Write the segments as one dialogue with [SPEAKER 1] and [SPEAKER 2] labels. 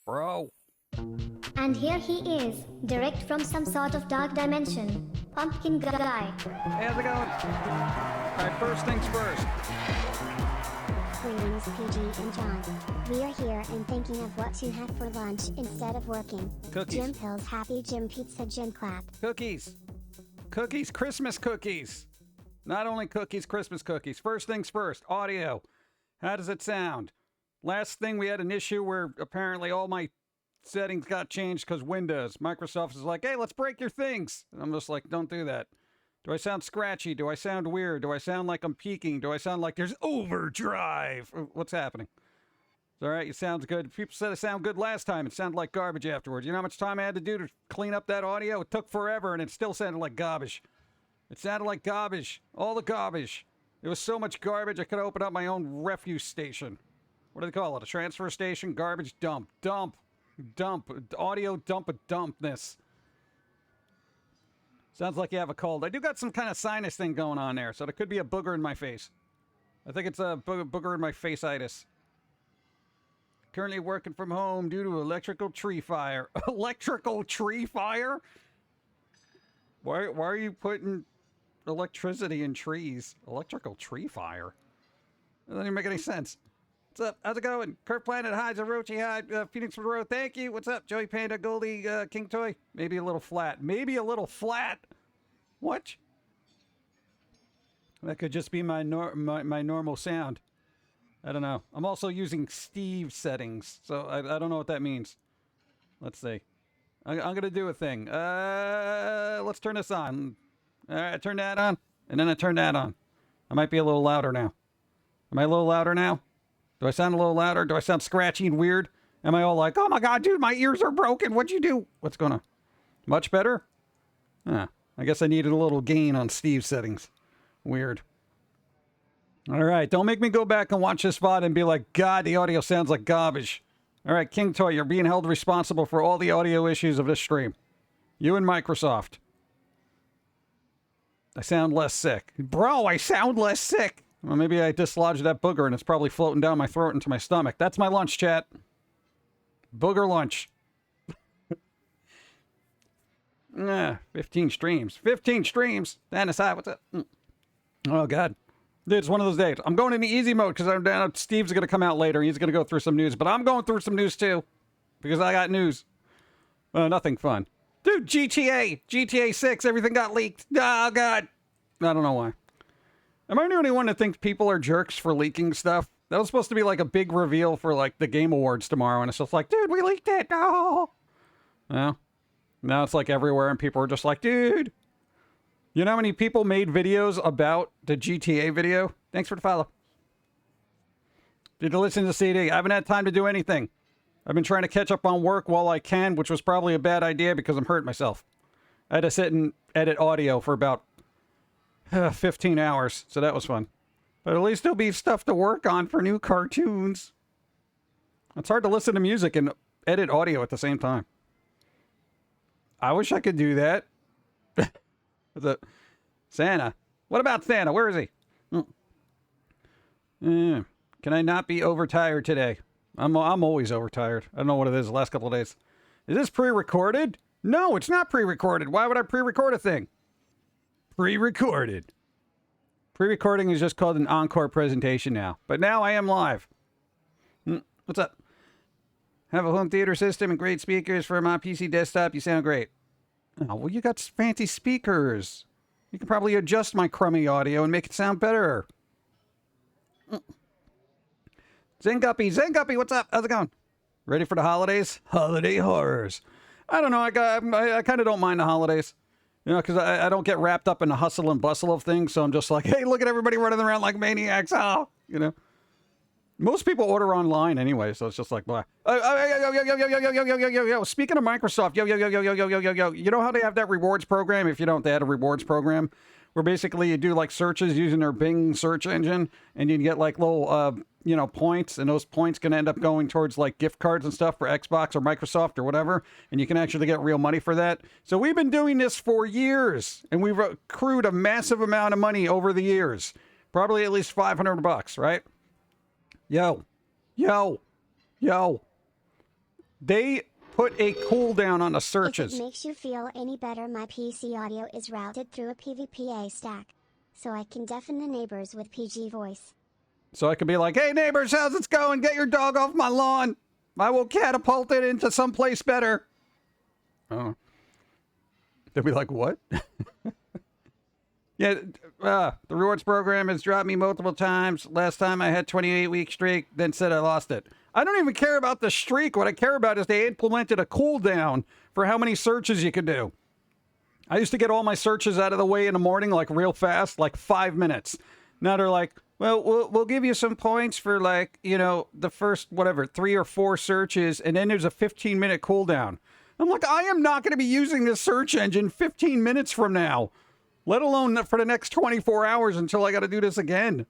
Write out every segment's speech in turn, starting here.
[SPEAKER 1] Bro.
[SPEAKER 2] And here he is, direct from some sort of dark dimension. Pumpkin guy.
[SPEAKER 1] Hey, how's it going? Alright, first things first.
[SPEAKER 3] Greetings, PG and John. We are here and thinking of what to have for lunch instead of working.
[SPEAKER 1] Cookies.
[SPEAKER 3] Gym pills, happy gym pizza, gym clap.
[SPEAKER 1] Cookies. Cookies, Christmas cookies. Not only cookies, Christmas cookies. First things first, audio. How does it sound? Last thing, we had an issue where apparently all my settings got changed because Windows. Microsoft is like, hey, let's break your things. And I'm just like, don't do that. Do I sound scratchy? Do I sound weird? Do I sound like I'm peaking? Do I sound like there's overdrive? What's happening? It's all right, it sounds good. People said it sounded good last time. It sounded like garbage afterwards. You know how much time I had to do to clean up that audio? It took forever, and it still sounded like garbage. It sounded like garbage. All the garbage. There was so much garbage, I could open up my own refuse station. What do they call it? A transfer station? Garbage dump. Dump. Dump. Audio dump a dumpness. Sounds like you have a cold. I do got some kind of sinus thing going on there, so there could be a booger in my face. I think it's a booger in my face-itis. Currently working from home due to electrical tree fire. Electrical tree fire? Why are you putting electricity in trees? Electrical tree fire? That doesn't even make any sense. What's up? How's it going? Kurt Planet, hi, Zerochi, hi, Phoenix Monroe, thank you. What's up? Joey Panda, Goldie, King Toy. Maybe a little flat. Maybe a little flat. What? That could just be my normal sound. I don't know. I'm also using Steve settings, so I don't know what that means. Let's see. I'm going to do a thing. Let's turn this on. All right, I turned that on, and then I turned that on. I might be a little louder now. Am I a little louder now? Do I sound a little louder? Do I sound scratchy and weird? Am I all like, oh my god, dude, my ears are broken. What'd you do? What's going on? Much better? Huh. I guess I needed a little gain on Steve's settings. Weird. All right, don't make me go back and watch this VOD and be like, God, the audio sounds like garbage. All right, King Toy, you're being held responsible for all the audio issues of this stream. You and Microsoft. I sound less sick. Bro, I sound less sick. Well, maybe I dislodged that booger and it's probably floating down my throat into my stomach. That's my lunch, chat. Booger lunch. 15 streams. 15 streams. Dennis, hi, what's up? Oh, God. Dude, it's one of those days. I'm going into easy mode because Steve's going to come out later. He's going to go through some news. But I'm going through some news, too. Because I got news. Nothing fun. Dude, GTA6, everything got leaked. Oh, God. I don't know why. Am I the only one that thinks people are jerks for leaking stuff? That was supposed to be like a big reveal for like the Game Awards tomorrow. And it's just like, dude, we leaked it. No. Well, now it's like everywhere and people are just like, dude. You know how many people made videos about the GTA video? Thanks for the follow. Did you listen to the CD? I haven't had time to do anything. I've been trying to catch up on work while I can, which was probably a bad idea because I'm hurting myself. I had to sit and edit audio for about 15 hours, so that was fun. But at least there'll be stuff to work on for new cartoons. It's hard to listen to music and edit audio at the same time. I wish I could do that. Santa. What about Santa? Where is he? Can I not be overtired today? I'm always overtired. I don't know what it is the last couple of days. Is this pre-recorded? No, it's not pre-recorded. Why would I pre-record a thing? Pre-recorded. Pre-recording is just called an encore presentation now. But now I am live. What's up? Have a home theater system and great speakers for my PC desktop. You sound great. Oh, well, you got fancy speakers. You can probably adjust my crummy audio and make it sound better. Zenguppy, what's up? How's it going? Ready for the holidays? Holiday horrors. I don't know. I kind of don't mind the holidays. You know, because I don't get wrapped up in the hustle and bustle of things. So I'm just like, hey, look at everybody running around like maniacs. Oh, you know. Most people order online anyway, so it's just like, blah. Yo. Speaking of Microsoft, yo. You know how they have that rewards program? If you don't, they had a rewards program where basically you do like searches using their Bing search engine, and you get like little, points, and those points can end up going towards like gift cards and stuff for Xbox or Microsoft or whatever, and you can actually get real money for that. So we've been doing this for years, and we've accrued a massive amount of money over the years, probably at least $500, right? Yo. They put a cooldown on the
[SPEAKER 3] If
[SPEAKER 1] searches.
[SPEAKER 3] it makes you feel any better, my PC audio is routed through a PVPA stack, so I can deafen the neighbors with PG voice.
[SPEAKER 1] So I could be like, hey, neighbors, how's it going? Get your dog off my lawn. I will catapult it into someplace better. Oh. They'll be like, what? Yeah, the rewards program has dropped me multiple times. Last time I had 28-week streak, then said I lost it. I don't even care about the streak. What I care about is they implemented a cooldown for how many searches you can do. I used to get all my searches out of the way in the morning, like real fast, like 5 minutes. Now they're like, well, we'll give you some points for like, you know, the first, whatever, 3 or 4 searches, and then there's a 15-minute cooldown. I'm like, I am not going to be using this search engine 15 minutes from now, let alone for the next 24 hours until I got to do this again.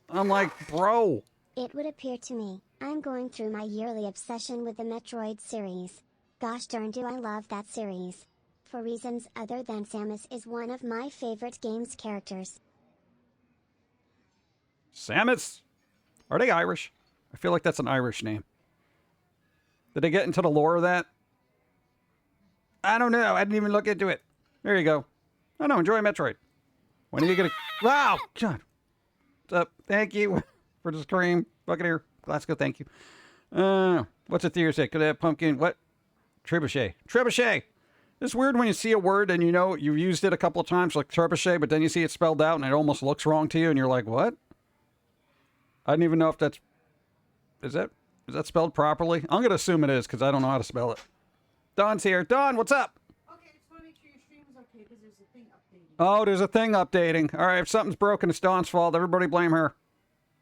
[SPEAKER 1] I'm like, bro.
[SPEAKER 3] It would appear to me, I'm going through my yearly obsession with the Metroid series. Gosh darn do I love that series. For reasons other than Samus is one of my favorite game's characters.
[SPEAKER 1] Samus? Are they Irish? I feel like that's an Irish name. Did they get into the lore of that? I don't know. I didn't even look into it. There you go. I know. Enjoy Metroid. When are you gonna... Wow! God. What's up? Thank you for the stream. Buccaneer. Glasgow, thank you. What's a theory say? Could I have Pum'Kin? What? Trebuchet. Trebuchet! It's weird when you see a word and you know you've used it a couple of times, like trebuchet, but then you see it spelled out and it almost looks wrong to you and you're like, what? I don't even know if that's... Is that spelled properly? I'm going to assume it is because I don't know how to spell it. Don's here. Don, what's up?
[SPEAKER 4] Okay, I just want to make sure your stream is okay because there's a thing updating.
[SPEAKER 1] Oh, there's a thing updating. All right, if something's broken, it's Dawn's fault. Everybody blame her.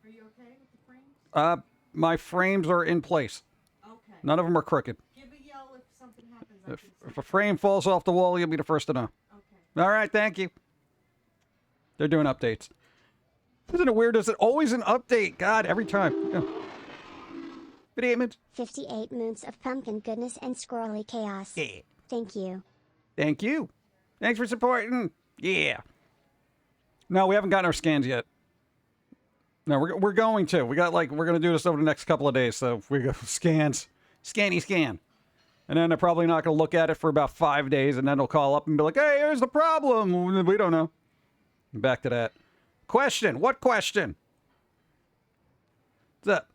[SPEAKER 4] Are you okay with the frames?
[SPEAKER 1] My frames are in place.
[SPEAKER 4] Okay.
[SPEAKER 1] None of them are crooked.
[SPEAKER 4] Give a yell if something happens.
[SPEAKER 1] If a frame falls off the wall, you'll be the first to know.
[SPEAKER 4] Okay.
[SPEAKER 1] All right, thank you. They're doing updates. Isn't it weird? Is it always an update? God, every time. Yeah. 58 minutes.
[SPEAKER 3] 58 moons of pumpkin goodness and squirrely chaos.
[SPEAKER 1] Yeah.
[SPEAKER 3] Thank you.
[SPEAKER 1] Thank you. Thanks for supporting. Yeah. No, we haven't gotten our scans yet. No, we're going to. We're going to do this over the next couple of days. So we go scans. Scanny scan. And then they're probably not going to look at it for about 5 days. And then they'll call up and be like, hey, here's the problem. We don't know. Back to that. Question. What question? What's up?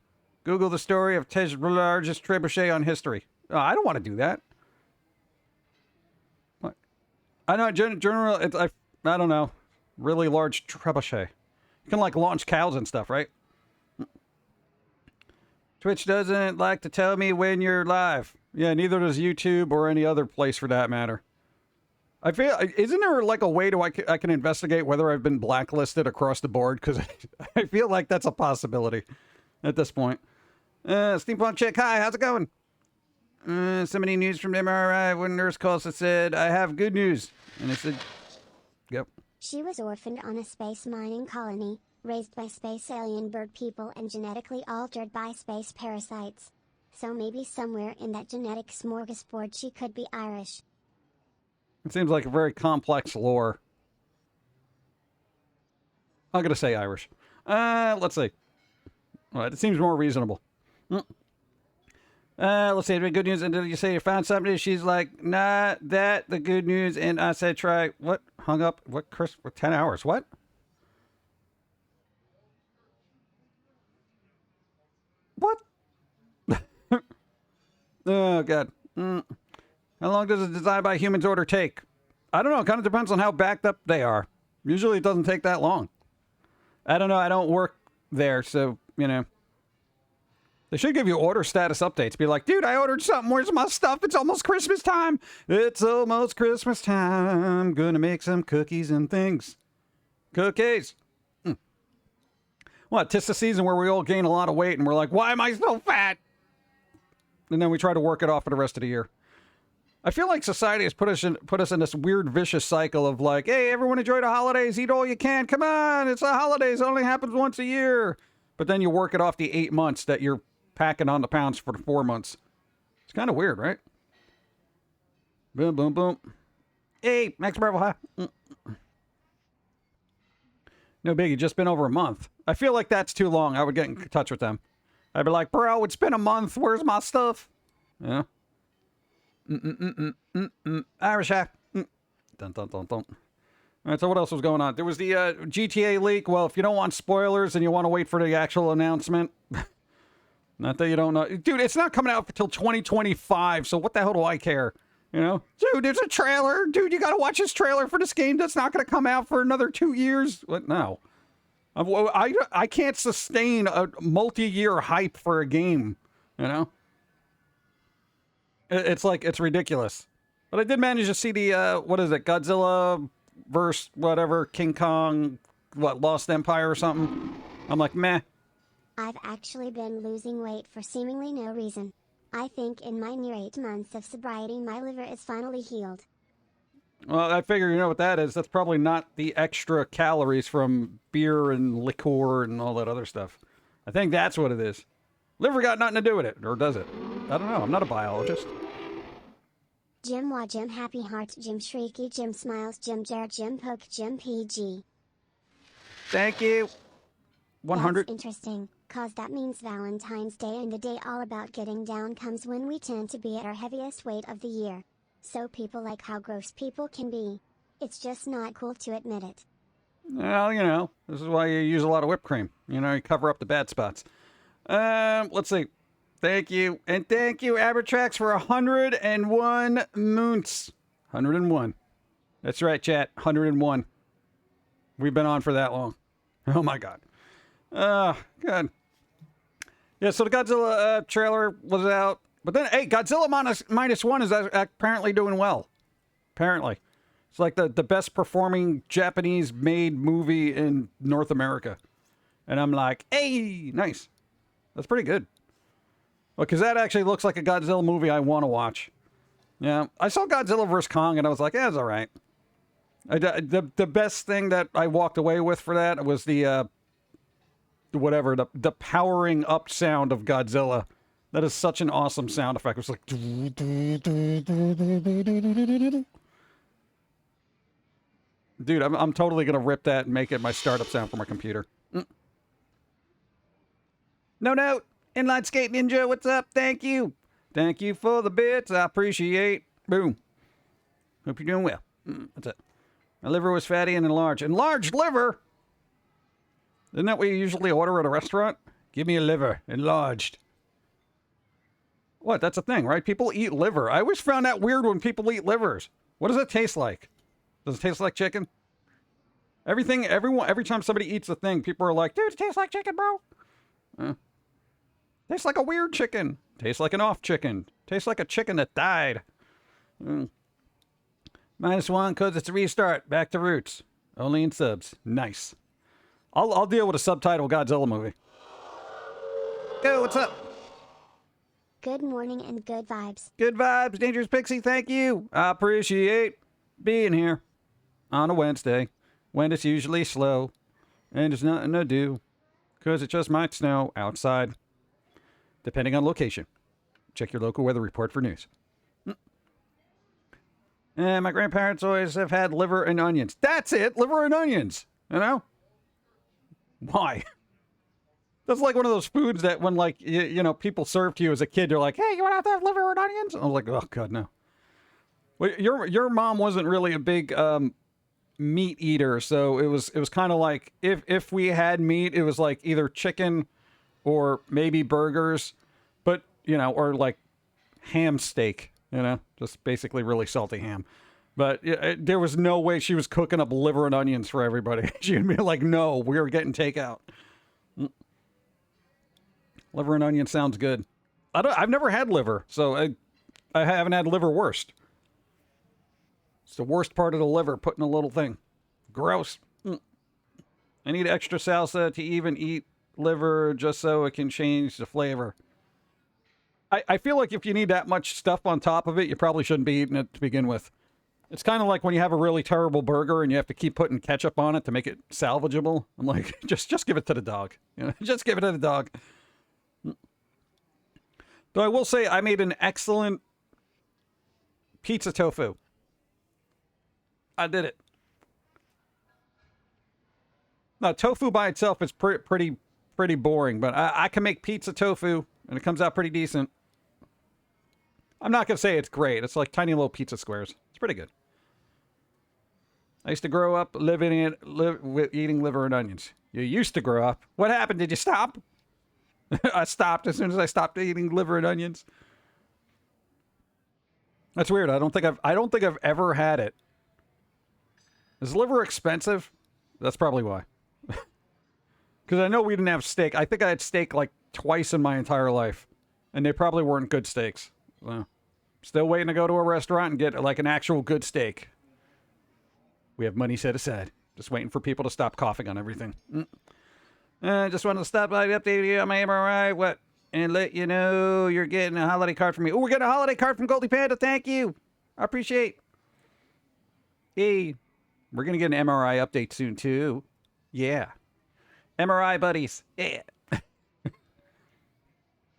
[SPEAKER 1] Google the story of Tej's largest trebuchet on history. Oh, I don't want to do that. What? I know, general. I don't know. Really large trebuchet. You can like launch cows and stuff, right? Twitch doesn't like to tell me when you're live. Yeah, neither does YouTube or any other place for that matter. I feel, isn't there like a way I can investigate whether I've been blacklisted across the board? Because I feel like that's a possibility at this point. Steampunk Chick, hi, how's it going? So many news from MRI. When nurse calls, it said, I have good news. And it said, yep.
[SPEAKER 3] She was orphaned on a space mining colony, raised by space alien bird people and genetically altered by space parasites. So maybe somewhere in that genetic smorgasbord she could be Irish.
[SPEAKER 1] It seems like a very complex lore. I'm going to say Irish. Let's see. All right, it seems more reasonable. Let's see. Good news. And did you say you found something? She's like, nah, the good news. And I said, try. What? Hung up? What, Chris? For 10 hours? What? What? Oh, God. How long does a design by humans order take? I don't know. It kind of depends on how backed up they are. Usually it doesn't take that long. I don't know. I don't work there, so, you know. They should give you order status updates. Be like, dude, I ordered something. Where's my stuff? It's almost Christmas time. It's almost Christmas time. Gonna make some cookies and things. Cookies. What? 'Tis the season where we all gain a lot of weight and we're like, why am I so fat? And then we try to work it off for the rest of the year. I feel like society has put us in this weird vicious cycle of like, hey, everyone enjoy the holidays, eat all you can. Come on, it's the holidays. It only happens once a year. But then you work it off the 8 months that you're packing on the pounds for the 4 months. It's kind of weird, right? Boom, boom, boom. Hey, Max Marvel, hi. No biggie, just been over a month. I feel like that's too long. I would get in touch with them. I'd be like, bro, it's been a month. Where's my stuff? Yeah. Irish hack. Dun dun dun dun. All right, so what else was going on? There was the GTA leak. Well, if you don't want spoilers and you want to wait for the actual announcement, not that you don't know. Dude, it's not coming out until 2025, so what the hell do I care? You know? Dude, there's a trailer. Dude, you got to watch this trailer for this game that's not going to come out for another 2 years. What? No. I can't sustain a multi-year hype for a game, you know? It's like, it's ridiculous. But I did manage to see the, what is it, Godzilla versus whatever, King Kong, what, Lost Empire or something? I'm like, meh.
[SPEAKER 3] I've actually been losing weight for seemingly no reason. I think in my near 8 months of sobriety my liver is finally healed.
[SPEAKER 1] Well, I figure you know what that is. That's probably not the extra calories from beer and liqueur and all that other stuff. I think that's what it is. Liver got nothing to do with it, or does it? I don't know. I'm not a biologist.
[SPEAKER 3] Jim Wa Jim Happy Hearts Jim Shrieky Jim Smiles Jim Jared Jim Poke Jim PG.
[SPEAKER 1] Thank you. 100.
[SPEAKER 3] That's interesting, cause that means Valentine's Day and the day all about getting down comes when we tend to be at our heaviest weight of the year. So people like how gross people can be. It's just not cool to admit it.
[SPEAKER 1] Well, you know, this is why you use a lot of whipped cream. You know, you cover up the bad spots. Let's see. Thank you. And thank you, Abertrax, for 101 moons. 101. That's right, chat. 101. We've been on for that long. Oh, my God. Good. Yeah, so the Godzilla trailer was out. But then, hey, Godzilla minus one is apparently doing well. Apparently. It's like the best performing Japanese-made movie in North America. And I'm like, hey, nice. That's pretty good. Well, because that actually looks like a Godzilla movie I want to watch. Yeah, I saw Godzilla vs. Kong, and I was like, yeah, it's all right. The best thing that I walked away with for that was the powering up sound of Godzilla. That is such an awesome sound effect. It was like... Dude, I'm totally going to rip that and make it my startup sound for my computer. No. Inline Skate Ninja, what's up? Thank you. Thank you for the bits. I appreciate. Boom. Hope you're doing well. That's it. My liver was fatty and enlarged. Enlarged liver? Isn't that what you usually order at a restaurant? Give me a liver. Enlarged. What? That's a thing, right? People eat liver. I always found that weird when people eat livers. What does it taste like? Does it taste like chicken? Every time somebody eats a thing, people are like, dude, it tastes like chicken, bro. Tastes like a weird chicken. Tastes like an off chicken. Tastes like a chicken that died. -1 because it's a restart. Back to roots. Only in subs. Nice. I'll deal with a subtitle Godzilla movie. Go, what's up?
[SPEAKER 3] Good morning and good vibes.
[SPEAKER 1] Good vibes, Dangerous Pixie, thank you. I appreciate being here on a Wednesday when it's usually slow and there's nothing to do because it just might snow outside, depending on location. Check your local weather report for news. And my grandparents always have had liver and onions. That's it, liver and onions, you know? Why? That's like one of those foods that when, like, you know, people serve to you as a kid, they're like, hey, you want to have liver and onions? I was like, oh, God, no. Well, your mom wasn't really a big meat eater, so it was kind of like, if we had meat, it was like either chicken or maybe burgers, but, you know, or like ham steak, you know, just basically really salty ham. But there was no way she was cooking up liver and onions for everybody. She'd be like, no, we were getting takeout. Liver and onion sounds good. I've never had liver, so I haven't had liverwurst. It's the worst part of the liver, put in a little thing. Gross. I need extra salsa to even eat liver just so it can change the flavor. I feel like if you need that much stuff on top of it, you probably shouldn't be eating it to begin with. It's kind of like when you have a really terrible burger and you have to keep putting ketchup on it to make it salvageable. I'm like, just give it to the dog. You know, just give it to the dog. Though I will say I made an excellent pizza tofu. I did it. Now, tofu by itself is pretty boring, but I can make pizza tofu, and it comes out pretty decent. I'm not going to say it's great. It's like tiny little pizza squares. It's pretty good. I used to grow up with eating liver and onions. You used to grow up. What happened? Did you stop? I stopped as soon as I stopped eating liver and onions. That's weird. I don't think I've ever had it. Is liver expensive? That's probably why. Because I know we didn't have steak. I think I had steak like twice in my entire life. And they probably weren't good steaks. So, still waiting to go to a restaurant and get like an actual good steak. We have money set aside. Just waiting for people to stop coughing on everything. I just wanted to stop by to update you on my MRI. What? And let you know you're getting a holiday card from me. Oh, we're getting a holiday card from Goldie Panda. Thank you. I appreciate. Hey, we're going to get an MRI update soon, too. Yeah. MRI buddies. Yeah.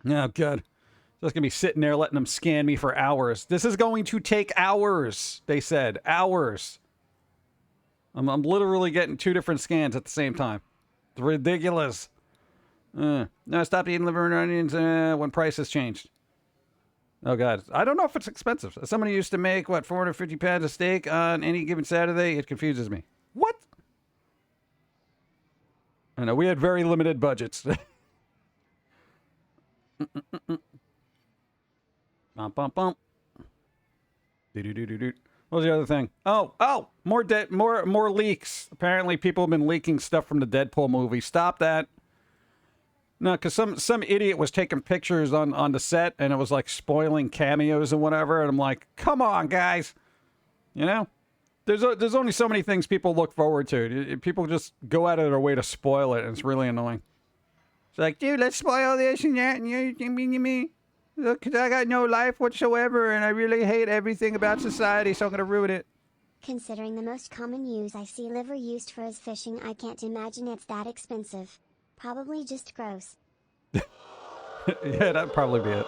[SPEAKER 1] Oh, God. Just going to be sitting there letting them scan me for hours. This is going to take hours, they said. Hours. I'm literally getting 2 different scans at the same time. It's ridiculous. No, I stopped eating liver and onions when prices changed. Oh, God. I don't know if it's expensive. As somebody used to make, 450 pounds of steak on any given Saturday, it confuses me. What? I know, we had very limited budgets. Bum, bum, bum. Do-do-do-do-do. What was the other thing? Oh, more leaks. Apparently people have been leaking stuff from the Deadpool movie. Stop that. No, because some idiot was taking pictures on the set, and it was like spoiling cameos and whatever. And I'm like, come on, guys. You know, there's only so many things people look forward to. People just go out of their way to spoil it, and it's really annoying. It's like, dude, let's spoil this and that, and you mean. Look, 'cause I got no life whatsoever, and I really hate everything about society, so I'm gonna ruin it.
[SPEAKER 3] Considering the most common use I see liver used for is fishing, I can't imagine it's that expensive. Probably just gross.
[SPEAKER 1] Yeah, that'd probably be it.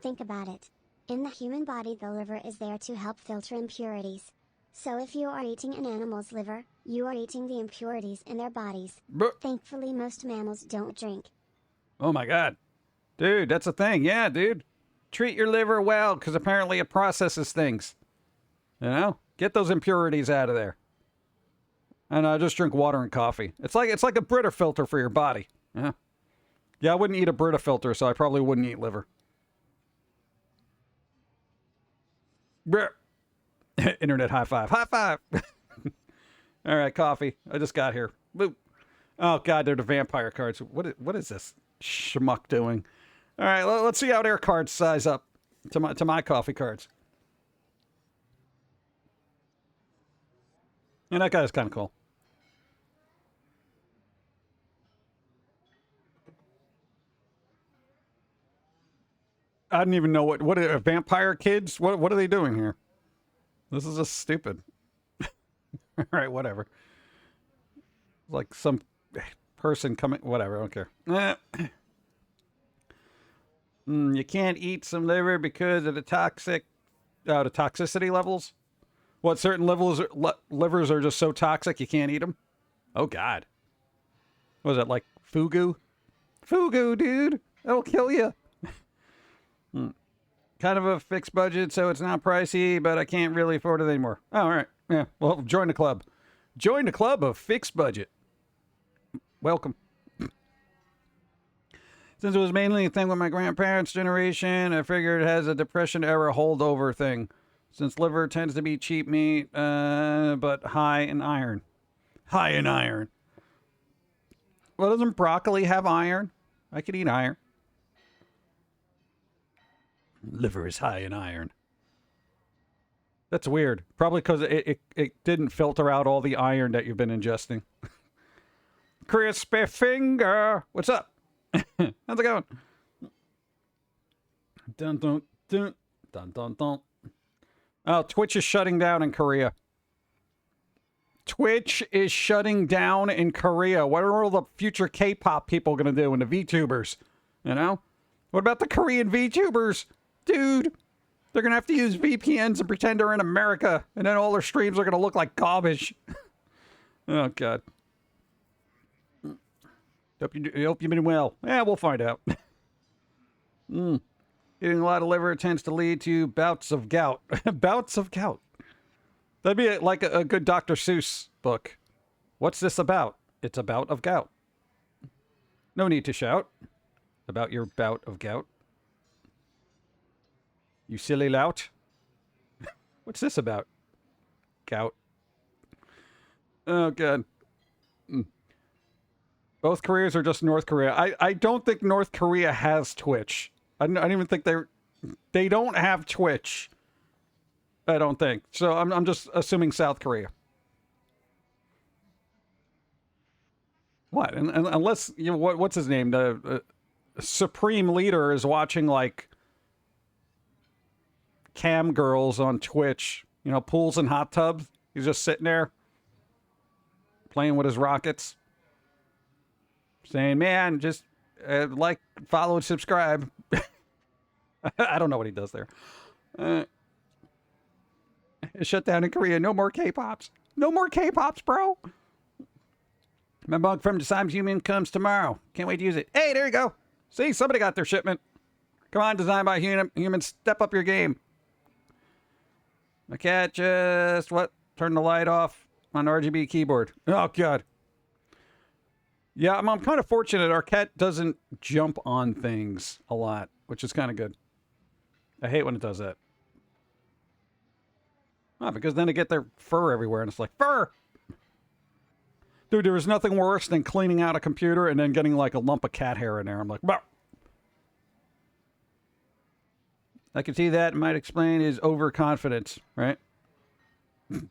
[SPEAKER 3] Think about it. In the human body, the liver is there to help filter impurities. So if you are eating an animal's liver, you are eating the impurities in their bodies. Thankfully, most mammals don't drink.
[SPEAKER 1] Oh my God. Dude, that's a thing. Yeah, dude. Treat your liver well, because apparently it processes things. You know? Get those impurities out of there. And just drink water and coffee. It's like a Brita filter for your body. Yeah. Yeah, I wouldn't eat a Brita filter, so I probably wouldn't eat liver. Internet high five. High five! All right, coffee. I just got here. Boop. Oh, God, they're the vampire cards. What is this schmuck doing? All right, let's see how their cards size up to my coffee cards. And that guy's kind of cool. I didn't even know what are vampire kids? What are they doing here? This is just stupid. All right, whatever. Like some person coming, whatever, I don't care. You can't eat some liver because of the toxicity levels. What, certain livers are just so toxic you can't eat them? Oh, God. What was that, like fugu? Fugu, dude. That'll kill you. Kind of a fixed budget, so it's not pricey, but I can't really afford it anymore. Oh, all right. Yeah, well, join the club. Join the club of fixed budget. Welcome. Since it was mainly a thing with my grandparents' generation, I figured it has a Depression-era holdover thing. Since liver tends to be cheap meat, but high in iron. High in iron. Well, doesn't broccoli have iron? I could eat iron. Liver is high in iron. That's weird. Probably because it didn't filter out all the iron that you've been ingesting. Crispy finger. What's up? How's it going? Dun dun dun dun dun dun. Oh, Twitch is shutting down in Korea. Twitch is shutting down in Korea. What are all the future K-pop people going to do and the VTubers? You know? What about the Korean VTubers? Dude, they're going to have to use VPNs and pretend they're in America. And then all their streams are going to look like garbage. Oh, God. Hope you've been well. Yeah, we'll find out. Eating a lot of liver tends to lead to bouts of gout. Bouts of gout. That'd be like a good Dr. Seuss book. What's this about? It's a bout of gout. No need to shout about your bout of gout. You silly lout. What's this about? Gout. Oh, God. Both Koreas are just North Korea. I don't think North Korea has Twitch. I don't even think they don't have Twitch. I don't think. So I'm just assuming South Korea. What? And unless, you know, what's his name? The Supreme Leader is watching, like, cam girls on Twitch. You know, pools and hot tubs. He's just sitting there playing with his rockets. Saying, man, just like, follow, and subscribe. I don't know what he does there. Shut down in Korea. No more K-pops. No more K-pops, bro. My mug from Design Human comes tomorrow. Can't wait to use it. Hey, there you go. See, somebody got their shipment. Come on, Designed by Human, step up your game. My cat just, turned the light off on RGB keyboard. Oh, God. Yeah, I'm kind of fortunate. Our cat doesn't jump on things a lot, which is kind of good. I hate when it does that. Oh, because then they get their fur everywhere, and it's like, fur! Dude, there is nothing worse than cleaning out a computer and then getting like a lump of cat hair in there. I'm like, bah! I can see that might explain his overconfidence, right? And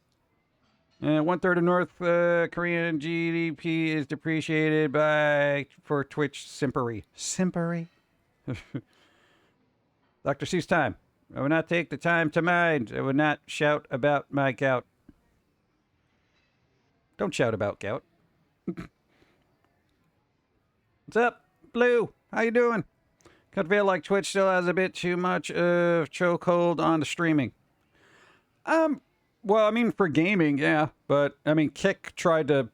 [SPEAKER 1] 1/3 of North Korean GDP is depreciated for Twitch simpery. Simpery? Dr. Seuss time. I would not take the time to mind. I would not shout about my gout. Don't shout about gout. What's up, Blue? How you doing? Could feel like Twitch still has a bit too much of chokehold on the streaming. Well, I mean, for gaming, yeah. But, I mean, Kick tried to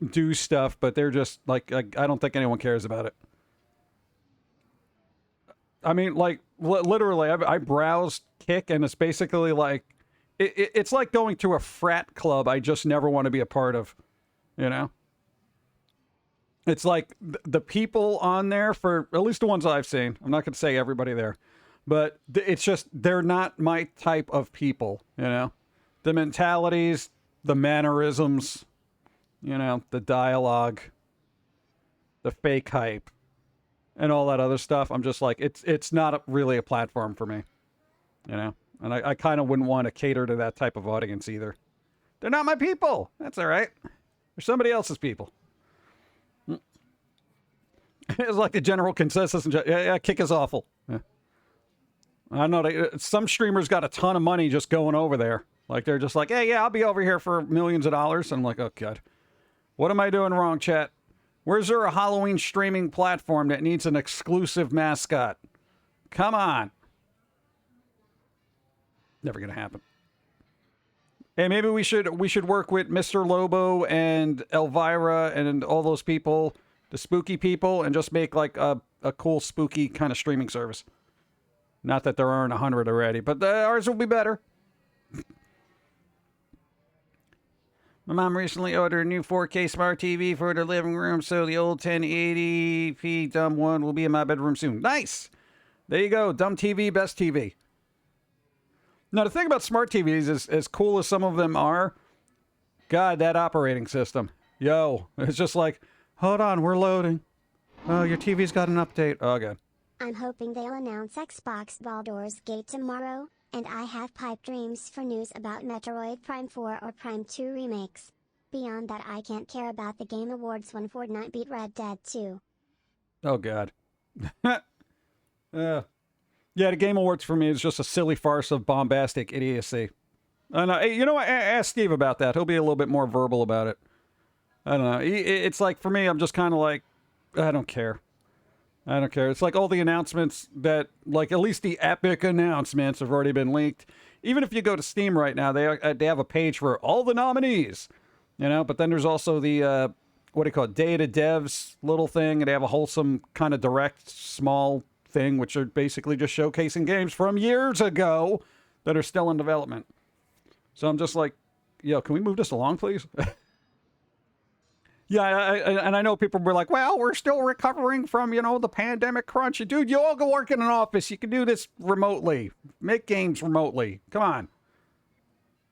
[SPEAKER 1] do stuff, but they're just, like, I don't think anyone cares about it. I mean, like, literally, I browsed Kick, and it's basically like, it's like going to a frat club I just never want to be a part of, you know? It's like the people on there, for at least the ones I've seen, I'm not going to say everybody there, but it's just, they're not my type of people, you know? The mentalities, the mannerisms, you know, the dialogue, the fake hype, and all that other stuff. I'm just like, it's not really a platform for me, you know? And I kind of wouldn't want to cater to that type of audience either. They're not my people. That's all right. They're somebody else's people. It's like the general consensus. Yeah, Kick is awful. Yeah. I know some streamers got a ton of money just going over there. Like, they're just like, hey, yeah, I'll be over here for millions of dollars. And I'm like, oh, God. What am I doing wrong, chat? Where's there a Halloween streaming platform that needs an exclusive mascot? Come on. Never going to happen. Hey, maybe we should work with Mr. Lobo and Elvira and all those people, the spooky people, and just make like a cool spooky kind of streaming service. Not that there aren't 100 already, but ours will be better. My mom recently ordered a new 4K smart TV for the living room, so the old 1080p dumb one will be in my bedroom soon. Nice! There you go. Dumb TV, best TV. Now, the thing about smart TVs is, as cool as some of them are, God, that operating system. Yo, it's just like, hold on, we're loading. Oh, your TV's got an update. Oh, God.
[SPEAKER 3] I'm hoping they'll announce Xbox Baldur's Gate tomorrow, and I have pipe dreams for news about Metroid Prime 4 or Prime 2 remakes. Beyond that, I can't care about the Game Awards when Fortnite beat Red Dead 2.
[SPEAKER 1] Oh, God. Yeah, the Game Awards for me is just a silly farce of bombastic idiocy. And you know what? Ask Steve about that. He'll be a little bit more verbal about it. I don't know. It's like, for me, I'm just kind of like, I don't care. I don't care. It's like all the announcements that, like, at least the epic announcements have already been leaked. Even if you go to Steam right now, they have a page for all the nominees, you know? But then there's also the, what do you call it, Day to Devs little thing, and they have a wholesome kind of direct, small thing, which are basically just showcasing games from years ago that are still in development. So I'm just like, yo, can we move this along, please? Yeah, and I know people were like, well, we're still recovering from, the pandemic crunch. Dude, you all go work in an office. You can do this remotely. Make games remotely. Come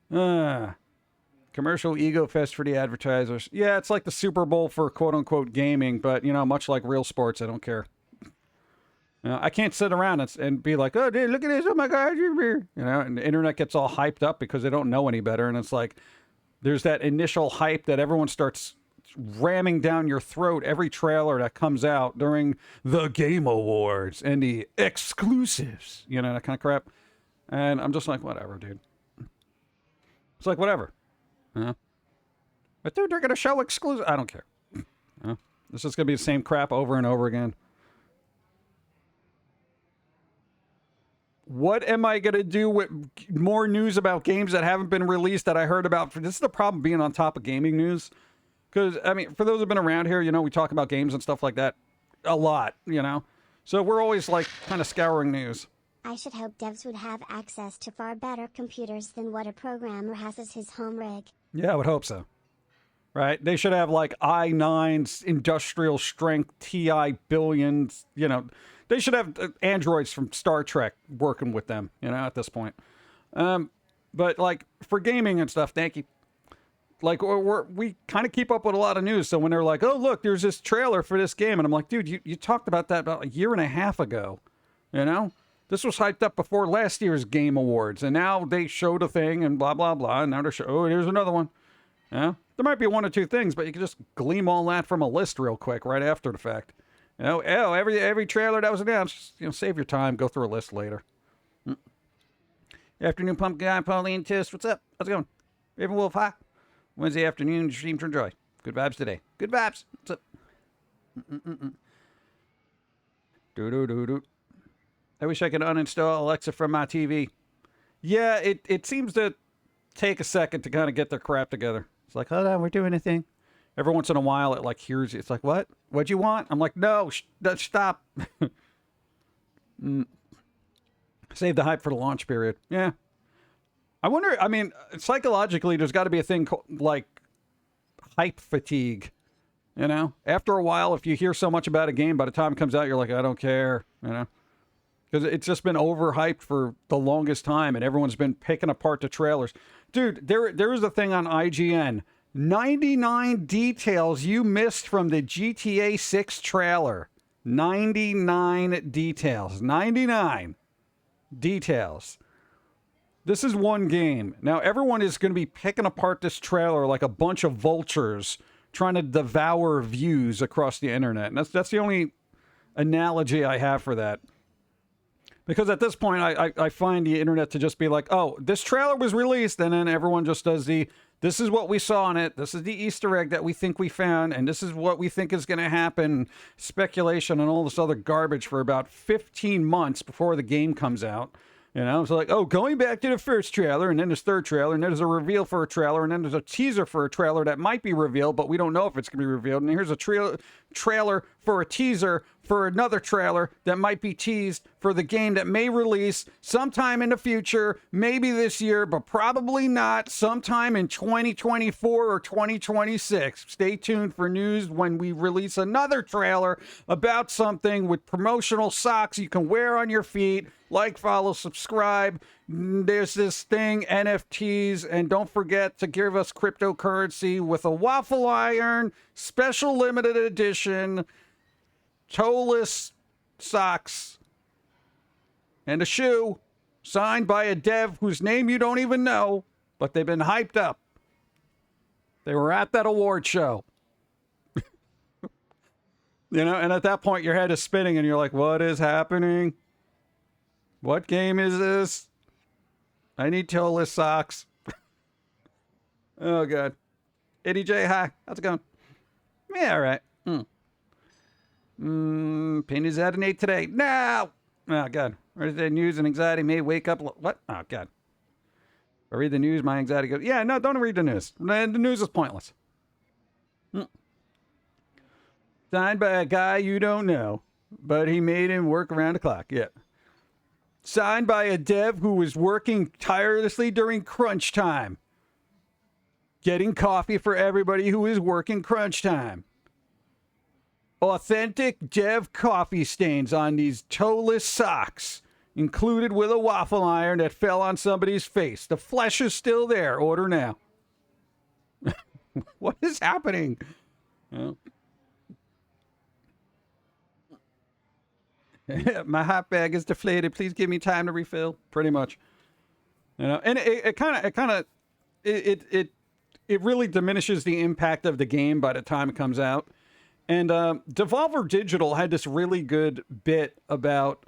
[SPEAKER 1] on. Commercial ego fest for the advertisers. Yeah, it's like the Super Bowl for quote-unquote gaming, but, much like real sports, I don't care. I can't sit around and be like, oh, dude, look at this. Oh, my God. And the internet gets all hyped up because they don't know any better. And it's like, there's that initial hype that everyone starts ramming down your throat every trailer that comes out during the Game Awards and the exclusives, that kind of crap. And I'm just like, whatever, dude. It's like, whatever. But dude, they're going to show exclusive. I don't care. This is going to be the same crap over and over again. What am I going to do with more news about games that haven't been released that I heard about? This is the problem being on top of gaming news. Because, for those who've been around here, we talk about games and stuff like that a lot, So we're always, like, kind of scouring news.
[SPEAKER 3] I should hope devs would have access to far better computers than what a programmer has as his home rig.
[SPEAKER 1] Yeah, I would hope so. Right? They should have, like, i9's industrial strength TI billions, They should have androids from Star Trek working with them, at this point. But, like, for gaming and stuff, thank you. Like, we kind of keep up with a lot of news. So when they're like, oh, look, there's this trailer for this game. And I'm like, dude, you talked about that about a year and a half ago. This was hyped up before last year's Game Awards. And now they showed a thing and blah, blah, blah. And now they're showing, oh, here's another one. There might be one or two things, but you can just glean all that from a list real quick right after the fact. Every trailer that was announced, save your time. Go through a list later. Afternoon, Pum'Kin Guy, Pauline Tist. What's up? How's it going? Raven Wolf, hi. Wednesday afternoon, stream to enjoy. Good vibes today. Good vibes. What's up? Do. I wish I could uninstall Alexa from my TV. Yeah, it seems to take a second to kind of get their crap together. It's like, hold on, we're doing a thing. Every once in a while, it like hears you. It's like, what? What'd you want? I'm like, no, stop. Save the hype for the launch period. Yeah. I wonder, psychologically, there's got to be a thing like hype fatigue, After a while, if you hear so much about a game, by the time it comes out, you're like, I don't care, Because it's just been overhyped for the longest time, and everyone's been picking apart the trailers. Dude, there is a thing on IGN. 99 details you missed from the GTA6 trailer. 99 details. 99 details. This is one game. Now, everyone is going to be picking apart this trailer like a bunch of vultures trying to devour views across the internet. And that's the only analogy I have for that. Because at this point, I find the internet to just be like, oh, this trailer was released, and then everyone just does this is what we saw in it, this is the Easter egg that we think we found, and this is what we think is going to happen, speculation and all this other garbage for about 15 months before the game comes out. It's like, oh, going back to the first trailer, and then there's third trailer, and then there's a reveal for a trailer, and then there's a teaser for a trailer that might be revealed, but we don't know if it's going to be revealed. And here's a trailer for a teaser for another trailer that might be teased for the game that may release sometime in the future, maybe this year, but probably not, sometime in 2024 or 2026. Stay tuned for news when we release another trailer about something with promotional socks you can wear on your feet. Like, follow, subscribe. There's this thing, NFTs, and don't forget to give us cryptocurrency with a waffle iron, special limited edition, toeless socks, and a shoe signed by a dev whose name you don't even know, but they've been hyped up. They were at that award show. And at that point, your head is spinning, and you're like, what is happening? What game is this? I need toeless socks. Oh, God. Eddie J, hi. How's it going? Yeah, all right. Penny's at an 8 today. No! Oh, God. Read the news and anxiety may wake up. What? Oh, God. If I read the news, my anxiety goes, yeah, no, don't read the news. The news is pointless. Signed by a guy you don't know. but he made him work around the clock. Yeah. Signed by a dev who was working tirelessly during crunch time. Getting coffee for everybody who is working crunch time. Authentic dev coffee stains on these toeless socks, included with a waffle iron that fell on somebody's face. The flesh is still there. Order now. What is happening? Well, my hot bag is deflated. Please give me time to refill. Pretty much, and it really diminishes the impact of the game by the time it comes out. And Devolver Digital had this really good bit about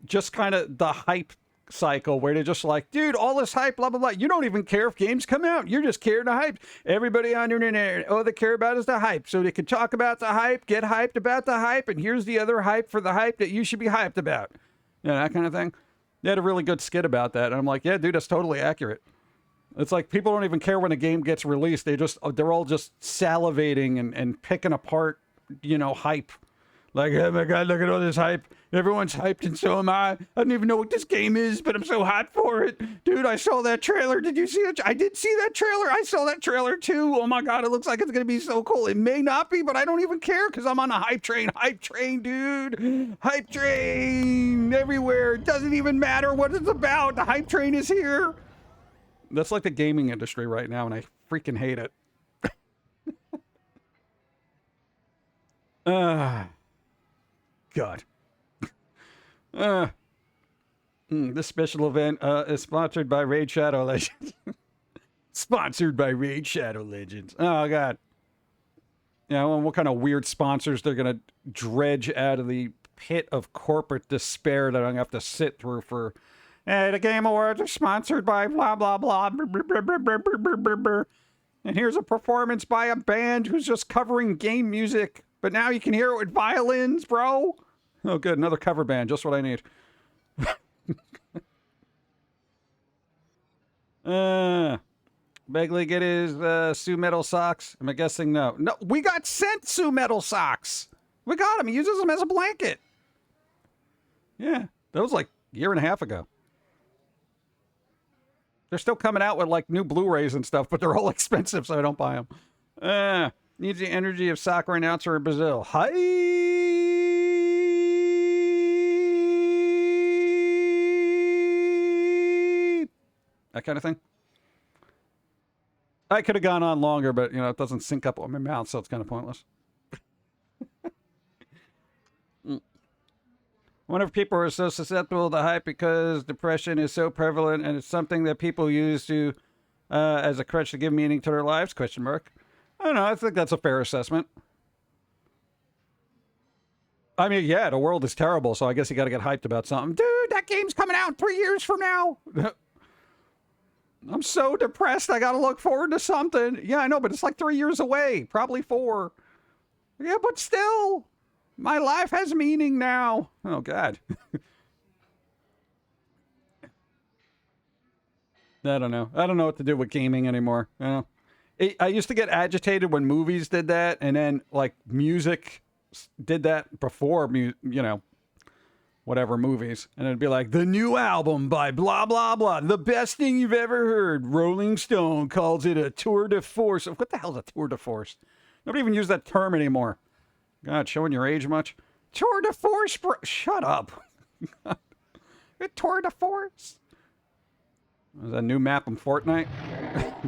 [SPEAKER 1] just kind of the hype cycle where they're just like, dude, all this hype, blah, blah, blah. You don't even care if games come out. You're just caring the hype. Everybody on the internet, all they care about is the hype. So they can talk about the hype, get hyped about the hype, and here's the other hype for the hype that you should be hyped about. That kind of thing. They had a really good skit about that. And I'm like, yeah, dude, that's totally accurate. It's like people don't even care when a game gets released. They're all just salivating and picking apart, hype. Like, oh my God, look at all this hype. Everyone's hyped and so am I. I don't even know what this game is, but I'm so hot for it. Dude, I saw that trailer. Did you see it? I did see that trailer. I saw that trailer too. Oh my God, it looks like it's going to be so cool. It may not be, but I don't even care because I'm on a hype train. Hype train, dude. Hype train everywhere. It doesn't even matter what it's about. The hype train is here. That's like the gaming industry right now, and I freaking hate it. God. This special event is sponsored by Raid Shadow Legends. Sponsored by Raid Shadow Legends. Oh, God. What kind of weird sponsors they're going to dredge out of the pit of corporate despair that I'm going to have to sit through for... Hey, the Game Awards are sponsored by blah, blah, blah. And here's a performance by a band who's just covering game music. But now you can hear it with violins, bro. Oh, good. Another cover band. Just what I need. Begley get his Sue Metal socks? I'm guessing no. No, we got sent Sue Metal socks. We got them. He uses them as a blanket. Yeah. That was like a year and a half ago. They're still coming out with like new Blu-rays and stuff, but they're all expensive, so I don't buy them. Needs the energy of soccer announcer in Brazil. Hi. That kind of thing. I could have gone on longer, but it doesn't sync up with my mouth, so it's kind of pointless. I wonder if people are so susceptible to hype because depression is so prevalent and it's something that people use to as a crutch to give meaning to their lives? ? I don't know. I think that's a fair assessment. I mean, yeah, the world is terrible, so I guess you got to get hyped about something. Dude, that game's coming out 3 years from now. I'm so depressed. I got to look forward to something. Yeah, I know, but it's like 3 years away. Probably 4. Yeah, but still. My life has meaning now. Oh, God. I don't know. I don't know what to do with gaming anymore. I used to get agitated when movies did that, and then, like, music did that before, whatever movies. And it'd be like, the new album by blah, blah, blah. The best thing you've ever heard. Rolling Stone calls it a tour de force. What the hell is a tour de force? Nobody even uses that term anymore. God, showing your age much? Tour de force, bro. Shut up. Tour de force. Is that a new map in Fortnite?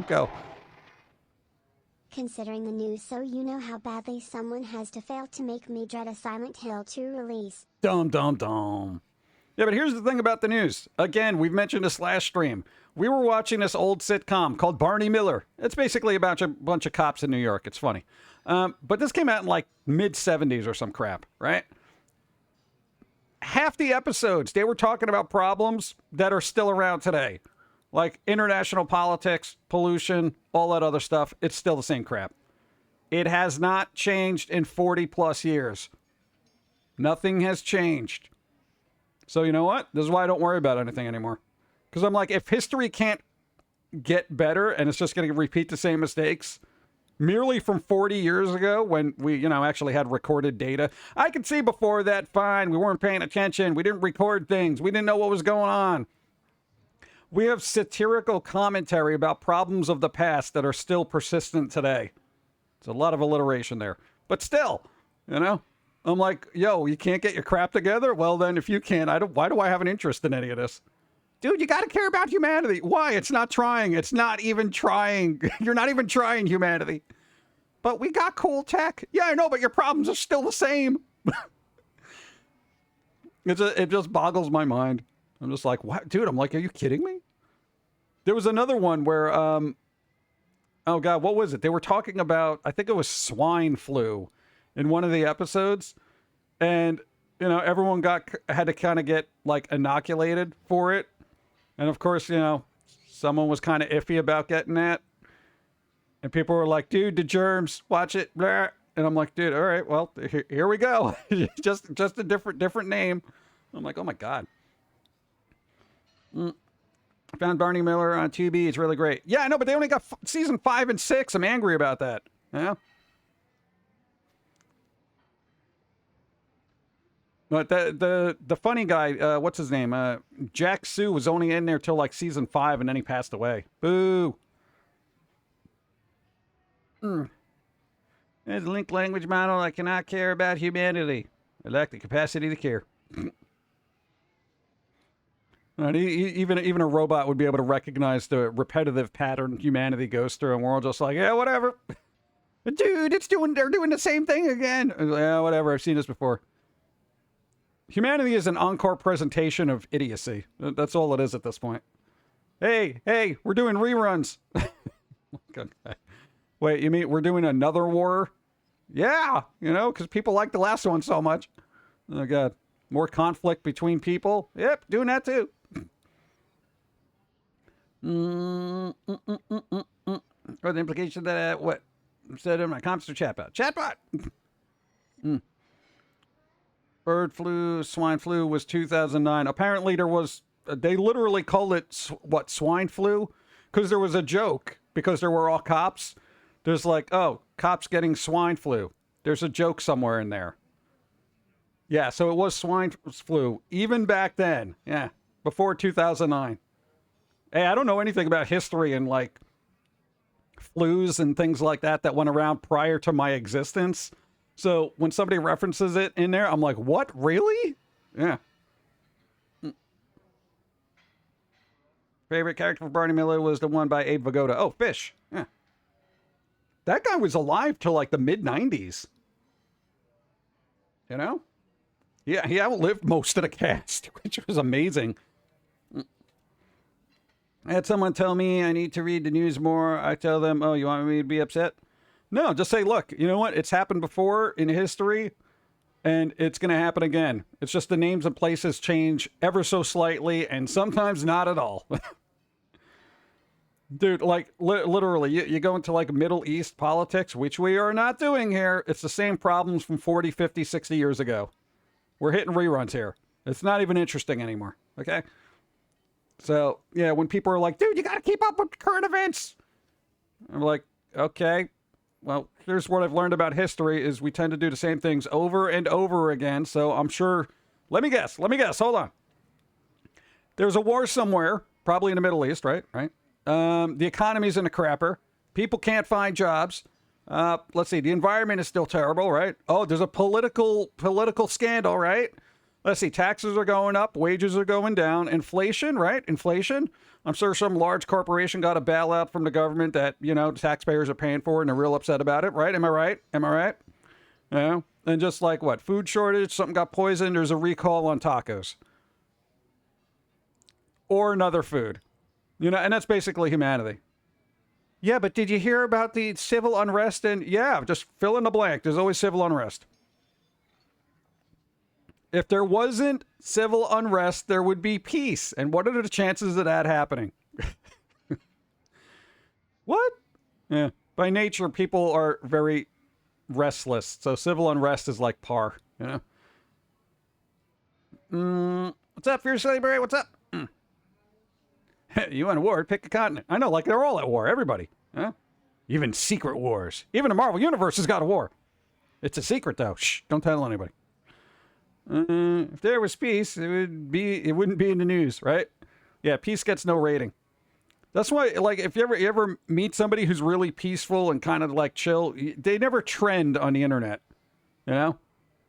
[SPEAKER 1] Go.
[SPEAKER 3] Considering the news, so you know how badly someone has to fail to make me dread a Silent Hill 2 release.
[SPEAKER 1] Dum, dum, dum. Yeah, but here's the thing about the news. Again, we've mentioned this last stream. We were watching this old sitcom called Barney Miller. It's basically about a bunch of cops in New York. It's funny. But this came out in like mid-70s or some crap, right? Half the episodes, they were talking about problems that are still around today. Like international politics, pollution, all that other stuff. It's still the same crap. It has not changed in 40 plus years. Nothing has changed. So you know what? This is why I don't worry about anything anymore. Because I'm like, if history can't get better and it's just going to repeat the same mistakes, merely from 40 years ago when we, actually had recorded data. I could see before that, fine, we weren't paying attention, we didn't record things, we didn't know what was going on. We have satirical commentary about problems of the past that are still persistent today. It's a lot of alliteration there. But still, I'm like, yo, you can't get your crap together? Well, then, if you can't, why do I have an interest in any of this? Dude, you got to care about humanity. Why? It's not trying. It's not even trying. You're not even trying, humanity. But we got cool tech. Yeah, I know, but your problems are still the same. It just boggles my mind. I'm just like, what? Dude, I'm like, are you kidding me? There was another one where, oh God, what was it? They were talking about, I think it was swine flu in one of the episodes. And, everyone had to kind of get like inoculated for it. And of course, someone was kind of iffy about getting that. And people were like, dude, the germs, watch it. Blah. And I'm like, dude, all right, well, here we go. just a different name. I'm like, oh my God. I found Barney Miller on Tubi. It's really great. Yeah, I know, but they only got season 5 and 6. I'm angry about that. Yeah. But the funny guy, what's his name? Jack Sue was only in there till like season 5, and then he passed away. Boo. There's a linked language model that cannot care about humanity. I lack the capacity to care. Right, even a robot would be able to recognize the repetitive pattern humanity goes through, and we're all just like, yeah, whatever. Dude, they're doing the same thing again. Yeah, whatever. I've seen this before. Humanity is an encore presentation of idiocy. That's all it is at this point. Hey, we're doing reruns. Okay. Wait, you mean we're doing another war? Yeah, because people like the last one so much. Oh, God. More conflict between people? Yep, doing that too. Or the implication that, what? Said in my comments or chatbot? Chatbot! Bird flu, swine flu was 2009. Apparently there was, they literally called it, swine flu? Because there was a joke, because there were all cops. There's like, oh, cops getting swine flu. There's a joke somewhere in there. Yeah, so it was swine flu, even back then. Yeah, before 2009. Hey, I don't know anything about history and like flus and things like that went around prior to my existence. So when somebody references it in there, I'm like, what? Really? Yeah. Favorite character for Barney Miller was the one by Abe Vigoda. Oh, Fish. Yeah. That guy was alive till like the mid-90s. Yeah, he outlived most of the cast, which was amazing. I had someone tell me I need to read the news more. I tell them, oh, you want me to be upset? No, just say, look, you know what? It's happened before in history, and it's going to happen again. It's just the names and places change ever so slightly, and sometimes not at all. Dude, like, literally, you go into, like, Middle East politics, which we are not doing here. It's the same problems from 40, 50, 60 years ago. We're hitting reruns here. It's not even interesting anymore, okay? So, yeah, when people are like, dude, you got to keep up with current events. I'm like, okay. Well, here's what I've learned about history is we tend to do the same things over and over again. So I'm sure, let me guess. Hold on. There's a war somewhere, probably in the Middle East, right? The economy's in a crapper. People can't find jobs. Let's see. The environment is still terrible, right? Oh, there's a political scandal, right? Let's see. Taxes are going up. Wages are going down. Inflation, right? Inflation. I'm sure some large corporation got a bailout from the government that, taxpayers are paying for and they're real upset about it, right? Am I right? Yeah. And just like what? Food shortage, something got poisoned, there's a recall on tacos. Or another food. And that's basically humanity. Yeah, but did you hear about the civil unrest? Yeah, just fill in the blank. There's always civil unrest. If there wasn't civil unrest, there would be peace. And what are the chances of that happening? What? Yeah. By nature, people are very restless. So civil unrest is like par, What's up, Fierce Library? What's up? You in war? Pick a continent. I know, like they're all at war. Everybody. Yeah. Even secret wars. Even the Marvel Universe has got a war. It's a secret, though. Shh, don't tell anybody. If there was peace, it wouldn't be in the news, right? Yeah, peace gets no rating. That's why, like, if you ever meet somebody who's really peaceful and kind of like chill, they never trend on the internet. You know?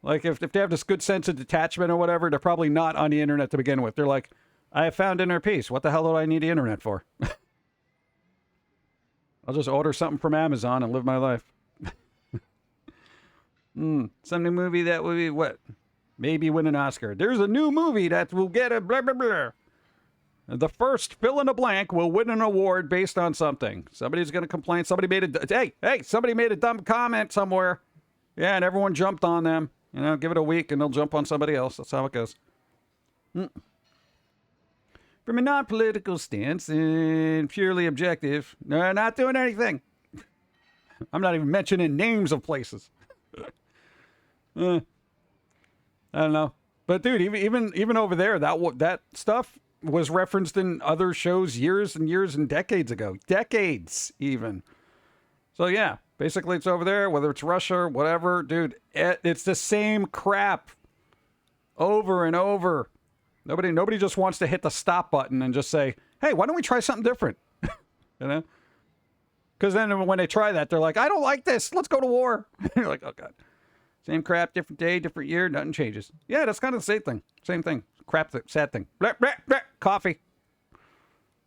[SPEAKER 1] Like, if they have this good sense of detachment or whatever, they're probably not on the internet to begin with. They're like, I have found inner peace. What the hell do I need the internet for? I'll just order something from Amazon and live my life. Some new movie that will be what? Maybe win an Oscar. There's a new movie that will get a blah, blah, blah. The first fill in the blank will win an award based on something. Somebody's going to complain. Somebody made somebody made a dumb comment somewhere. Yeah, and everyone jumped on them. You know, give it a week and they'll jump on somebody else. That's how it goes. From a non-political stance and purely objective, no, not doing anything. I'm not even mentioning names of places. I don't know. But dude, even over there, that stuff was referenced in other shows years and years and decades ago. Decades, even. So yeah, basically it's over there, whether it's Russia or whatever. Dude, it's the same crap over and over. Nobody just wants to hit the stop button and just say, hey, why don't we try something different? You know? Because then when they try that, they're like, I don't like this. Let's go to war. You're like, oh, God. Same crap, different day, different year, nothing changes. Yeah, that's kind of the same thing. Same thing. Crap, sad thing. Blah, blah, blah. Coffee.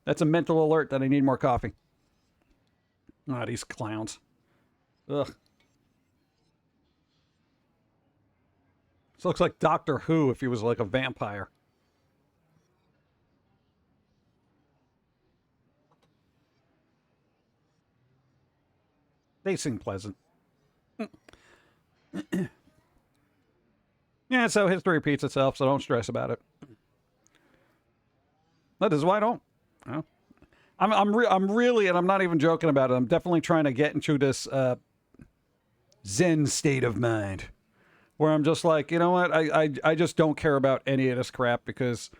[SPEAKER 1] That's a mental alert that I need more coffee. Ah, these clowns. Ugh. This looks like Doctor Who if he was like a vampire. They seem pleasant. Yeah, so history repeats itself, so don't stress about it. That is why I don't. You know? I'm really, and I'm not even joking about it, I'm definitely trying to get into this Zen state of mind. Where I'm just like, you know what, I just don't care about any of this crap because,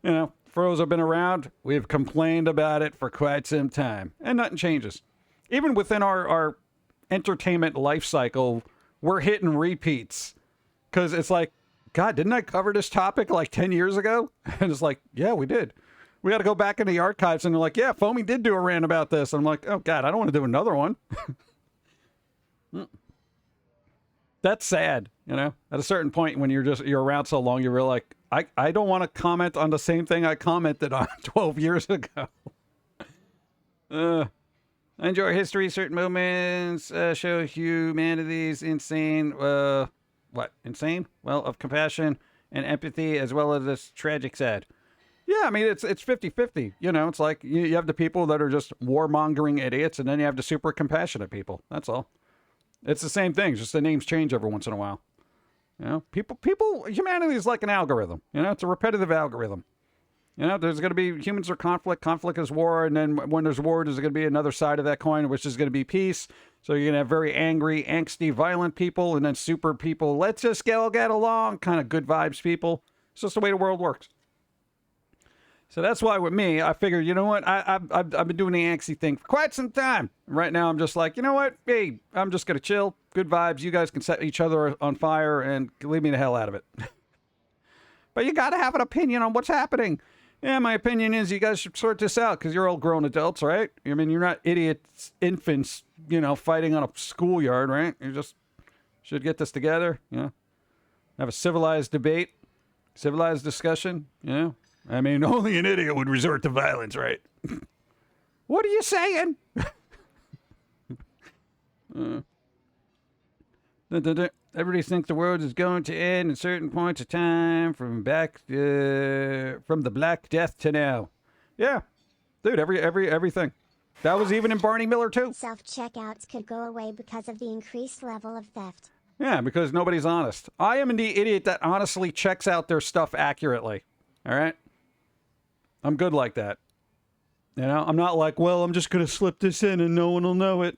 [SPEAKER 1] you know, for those who have been around, we've complained about it for quite some time. And nothing changes. Even within our entertainment life cycle, we're hitting repeats. Because it's like, God, didn't I cover this topic like 10 years ago? And it's like, yeah, we did. We got to go back in the archives and they're like, yeah, Foamy did do a rant about this. I'm like, oh, God, I don't want to do another one. That's sad, you know? At a certain point when you're around so long, you're like, I don't want to comment on the same thing I commented on 12 years ago. I enjoy history. Certain moments show humanity's insane... What? Insane? Well, of compassion and empathy as well as this tragic side. Yeah, I mean, it's 50-50. You know, it's like you have the people that are just warmongering idiots and then you have the super compassionate people. That's all. It's the same thing. Just the names change every once in a while. You know, humanity is like an algorithm. You know, it's a repetitive algorithm. You know, there's going to be humans are conflict is war, and then when there's war, there's going to be another side of that coin, which is going to be peace. So you're going to have very angry, angsty, violent people, and then super people, let's just get along, kind of good vibes people. It's just the way the world works. So that's why with me, I figured, you know what, I've been doing the angsty thing for quite some time. Right now, I'm just like, you know what, hey, I'm just going to chill, good vibes. You guys can set each other on fire and leave me the hell out of it. But you got to have an opinion on what's happening. Yeah, my opinion is you guys should sort this out because you're all grown adults, right? I mean, you're not idiots, infants, you know, fighting on a schoolyard, right? You just should get this together, you know? Have a civilized debate, civilized discussion, you know? I mean, only an idiot would resort to violence, right? What are you saying? Everybody thinks the world is going to end at certain points of time from the Black Death to now. Yeah, dude, everything. That was even in Barney Miller too.
[SPEAKER 3] Self-checkouts could go away because of the increased level of theft.
[SPEAKER 1] Yeah, because nobody's honest. I am the idiot that honestly checks out their stuff accurately. All right, I'm good like that. You know, I'm not like, well, I'm just gonna slip this in and no one will know it.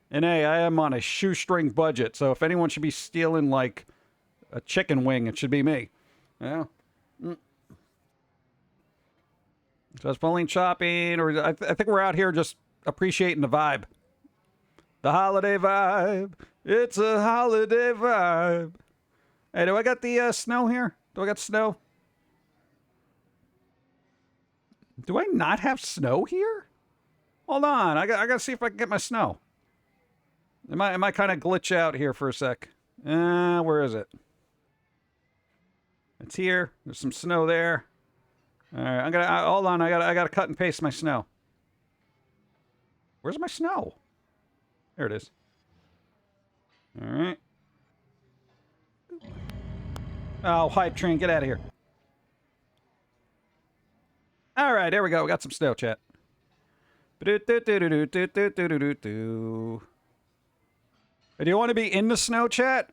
[SPEAKER 1] And hey, I am on a shoestring budget, so if anyone should be stealing, like, a chicken wing, it should be me. Yeah. So it's pulling shopping, or I think we're out here just appreciating the vibe. The holiday vibe. It's a holiday vibe. Hey, do I got the snow here? Do I got snow? Do I not have snow here? Hold on. I got to see if I can get my snow. Am I kind of glitch out here for a sec? Where is it? It's here. There's some snow there. All right, hold on. I gotta cut and paste my snow. Where's my snow? There it is. All right. Oh, hype train, get out of here. All right, there we go. We got some snow, chat. Do you want to be in the snow, chat?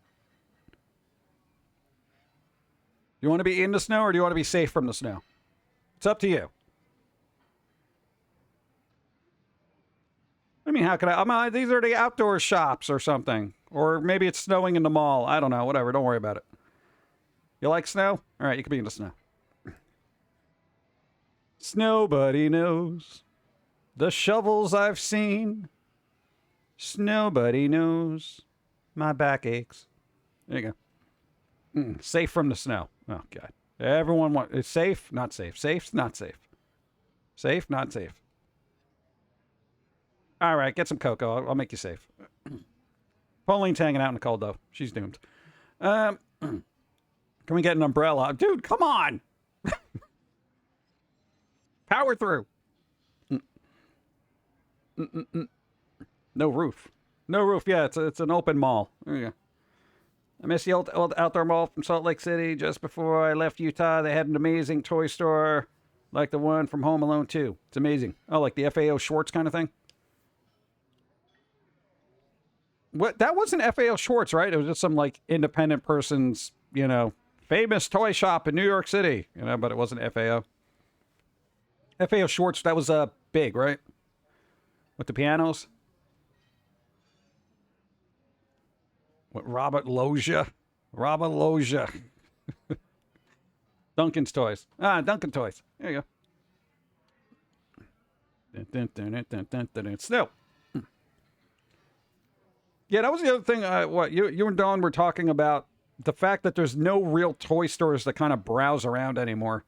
[SPEAKER 1] You want to be in the snow, or do you want to be safe from the snow? It's up to you. I mean, how could these are the outdoor shops or something. Or maybe it's snowing in the mall. I don't know. Whatever. Don't worry about it. You like snow? All right, you can be in the snow. Snowbody knows the shovels I've seen. Snowbody knows my back aches. There you go. Safe from the snow. Oh, God. Everyone wants... It's safe, not safe. Safe, not safe. Safe, not safe. All right, get some cocoa. I'll make you safe. Pauline's hanging out in the cold, though. She's doomed. Can we get an umbrella? Dude, come on! Power through. No roof. No roof. Yeah, it's an open mall. There you go. I miss the old outdoor mall from Salt Lake City. Just before I left Utah, they had an amazing toy store like the one from Home Alone 2. It's amazing. Oh, like the FAO Schwartz kind of thing? What? That wasn't FAO Schwartz, right? It was just some, like, independent person's, famous toy shop in New York City. But it wasn't FAO. FAO Schwartz, that was big, right? With the pianos. What, Robert Loggia? Robert Loggia. Duncan's Toys. Duncan Toys. There you go. Snow. Yeah, that was the other thing. What you and Dawn were talking about, the fact that there's no real toy stores that kind of browse around anymore.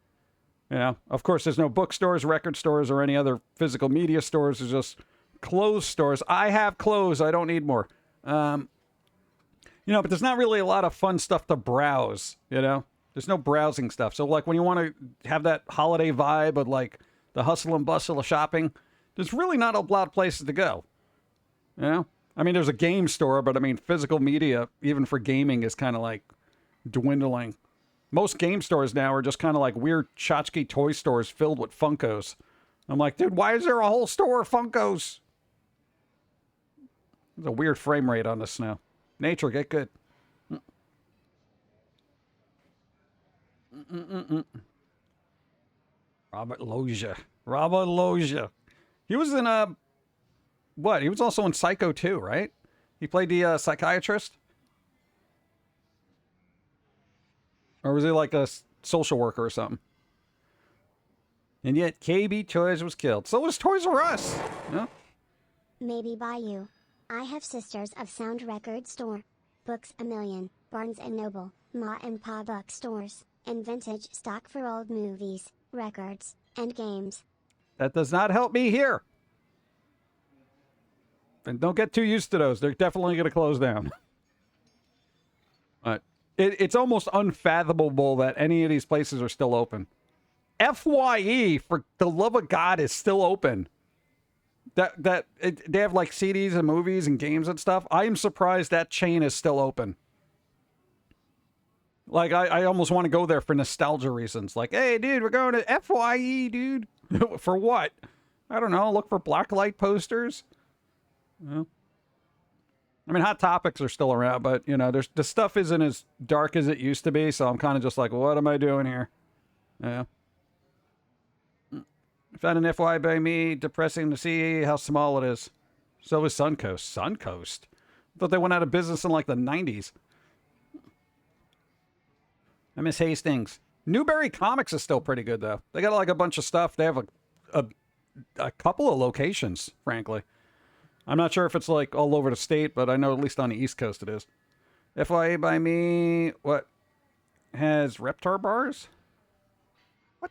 [SPEAKER 1] Of course, there's no bookstores, record stores, or any other physical media stores. There's just clothes stores. I have clothes. I don't need more. But there's not really a lot of fun stuff to browse, There's no browsing stuff. So, like, when you want to have that holiday vibe of, like, the hustle and bustle of shopping, there's really not a lot of places to go, I mean, there's a game store, but, I mean, physical media, even for gaming, is kind of, like, dwindling. Most game stores now are just kind of like weird tchotchke toy stores filled with Funkos. I'm like, dude, why is there a whole store of Funkos? There's a weird frame rate on the snow. Nature, get good. Robert Loggia. Robert Loggia. He was in what? He was also in Psycho 2, right? He played the psychiatrist? Or was he like a social worker or something? And yet KB Toys was killed. So was Toys R Us. Yeah.
[SPEAKER 3] Maybe by you. I have Sisters of Sound record store. Books A Million, Barnes & Noble, Ma and Pa bookstores, and vintage stock for old movies, records, and games.
[SPEAKER 1] That does not help me here. And don't get too used to those. They're definitely going to close down. But it's almost unfathomable that any of these places are still open. FYE, for the love of God, is still open. They have like CDs and movies and games and stuff. I am surprised that chain is still open. Like, I almost want to go there for nostalgia reasons. Like, hey, dude, we're going to FYE, dude. For what? I don't know. Look for blacklight posters. Well, I mean, Hot Topics are still around, but, the stuff isn't as dark as it used to be, so I'm kind of just like, what am I doing here? Yeah. Found an FY by me, depressing to see how small it is. So is Suncoast. Suncoast? I thought they went out of business in, like, the 90s. I miss Hastings. Newberry Comics is still pretty good, though. They got, like, a bunch of stuff. They have a couple of locations, frankly. I'm not sure if it's like all over the state, but I know at least on the East Coast it is. FYA by me, what? Has Reptar bars? What?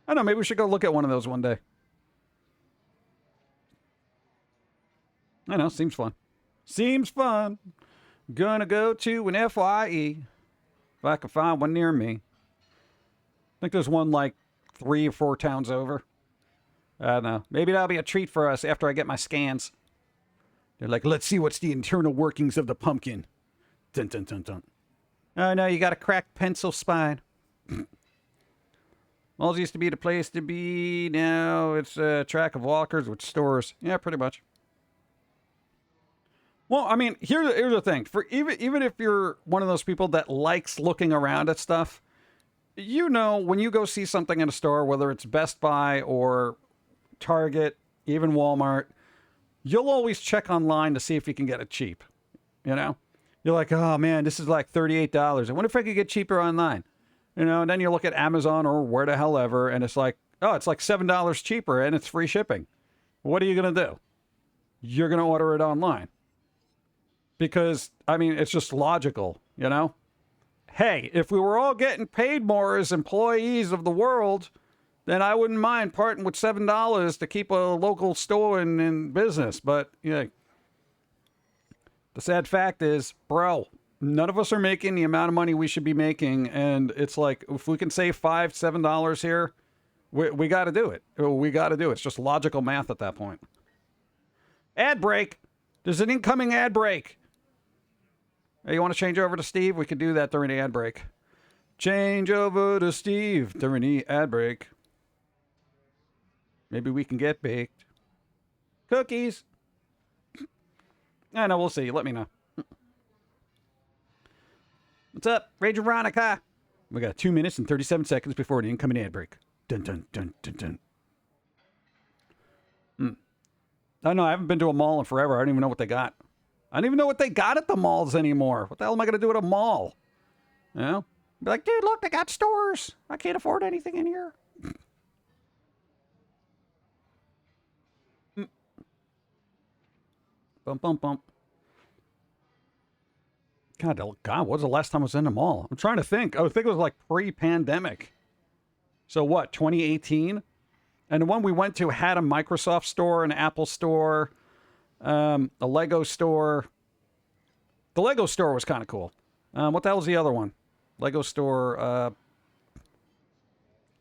[SPEAKER 1] I don't know, maybe we should go look at one of those one day. I know, seems fun. Seems fun. Gonna go to an FYE. If I can find one near me. I think there's one like 3 or 4 towns over. I don't know. Maybe that'll be a treat for us after I get my scans. They're like, let's see what's the internal workings of the Pum'Kin. Dun dun dun dun. Oh no, you got a cracked pencil spine. Malls used to be the place to be. Now it's a track of walkers with stores. Yeah, pretty much. Well, I mean, here's the thing. For even if you're one of those people that likes looking around at stuff, you know, when you go see something in a store, whether it's Best Buy or Target, even Walmart, you'll always check online to see if you can get it cheap. You know? You're like, oh man, this is like $38. I wonder if I could get cheaper online. You know, and then you look at Amazon or where the hell ever, and it's like, oh, it's like $7 cheaper and it's free shipping. What are you going to do? You're going to order it online. Because, I mean, it's just logical, you know? Hey, if we were all getting paid more as employees of the world, then I wouldn't mind parting with $7 to keep a local store in business. But, yeah, the sad fact is, bro, none of us are making the amount of money we should be making. And it's like, if we can save $5, $7 here, we got to do it. We got to do it. It's just logical math at that point. Ad break. There's an incoming ad break. Hey, you want to change over to Steve? We could do that during the ad break. Change over to Steve during the ad break. Maybe we can get baked. Cookies. I know, we'll see. Let me know. What's up, Rage Veronica? We got 2 minutes and 37 seconds before the incoming ad break. Dun dun dun dun dun. I know, I haven't been to a mall in forever. I don't even know what they got. I don't even know what they got at the malls anymore. What the hell am I going to do at a mall? You know? Be like, dude, look, they got stores. I can't afford anything in here. Bump, bump, bump. God, what was the last time I was in a mall? I'm trying to think. I think it was like pre-pandemic. So what, 2018? And the one we went to had a Microsoft store, an Apple store, a Lego store. The Lego store was kind of cool. What the hell was the other one? Lego store,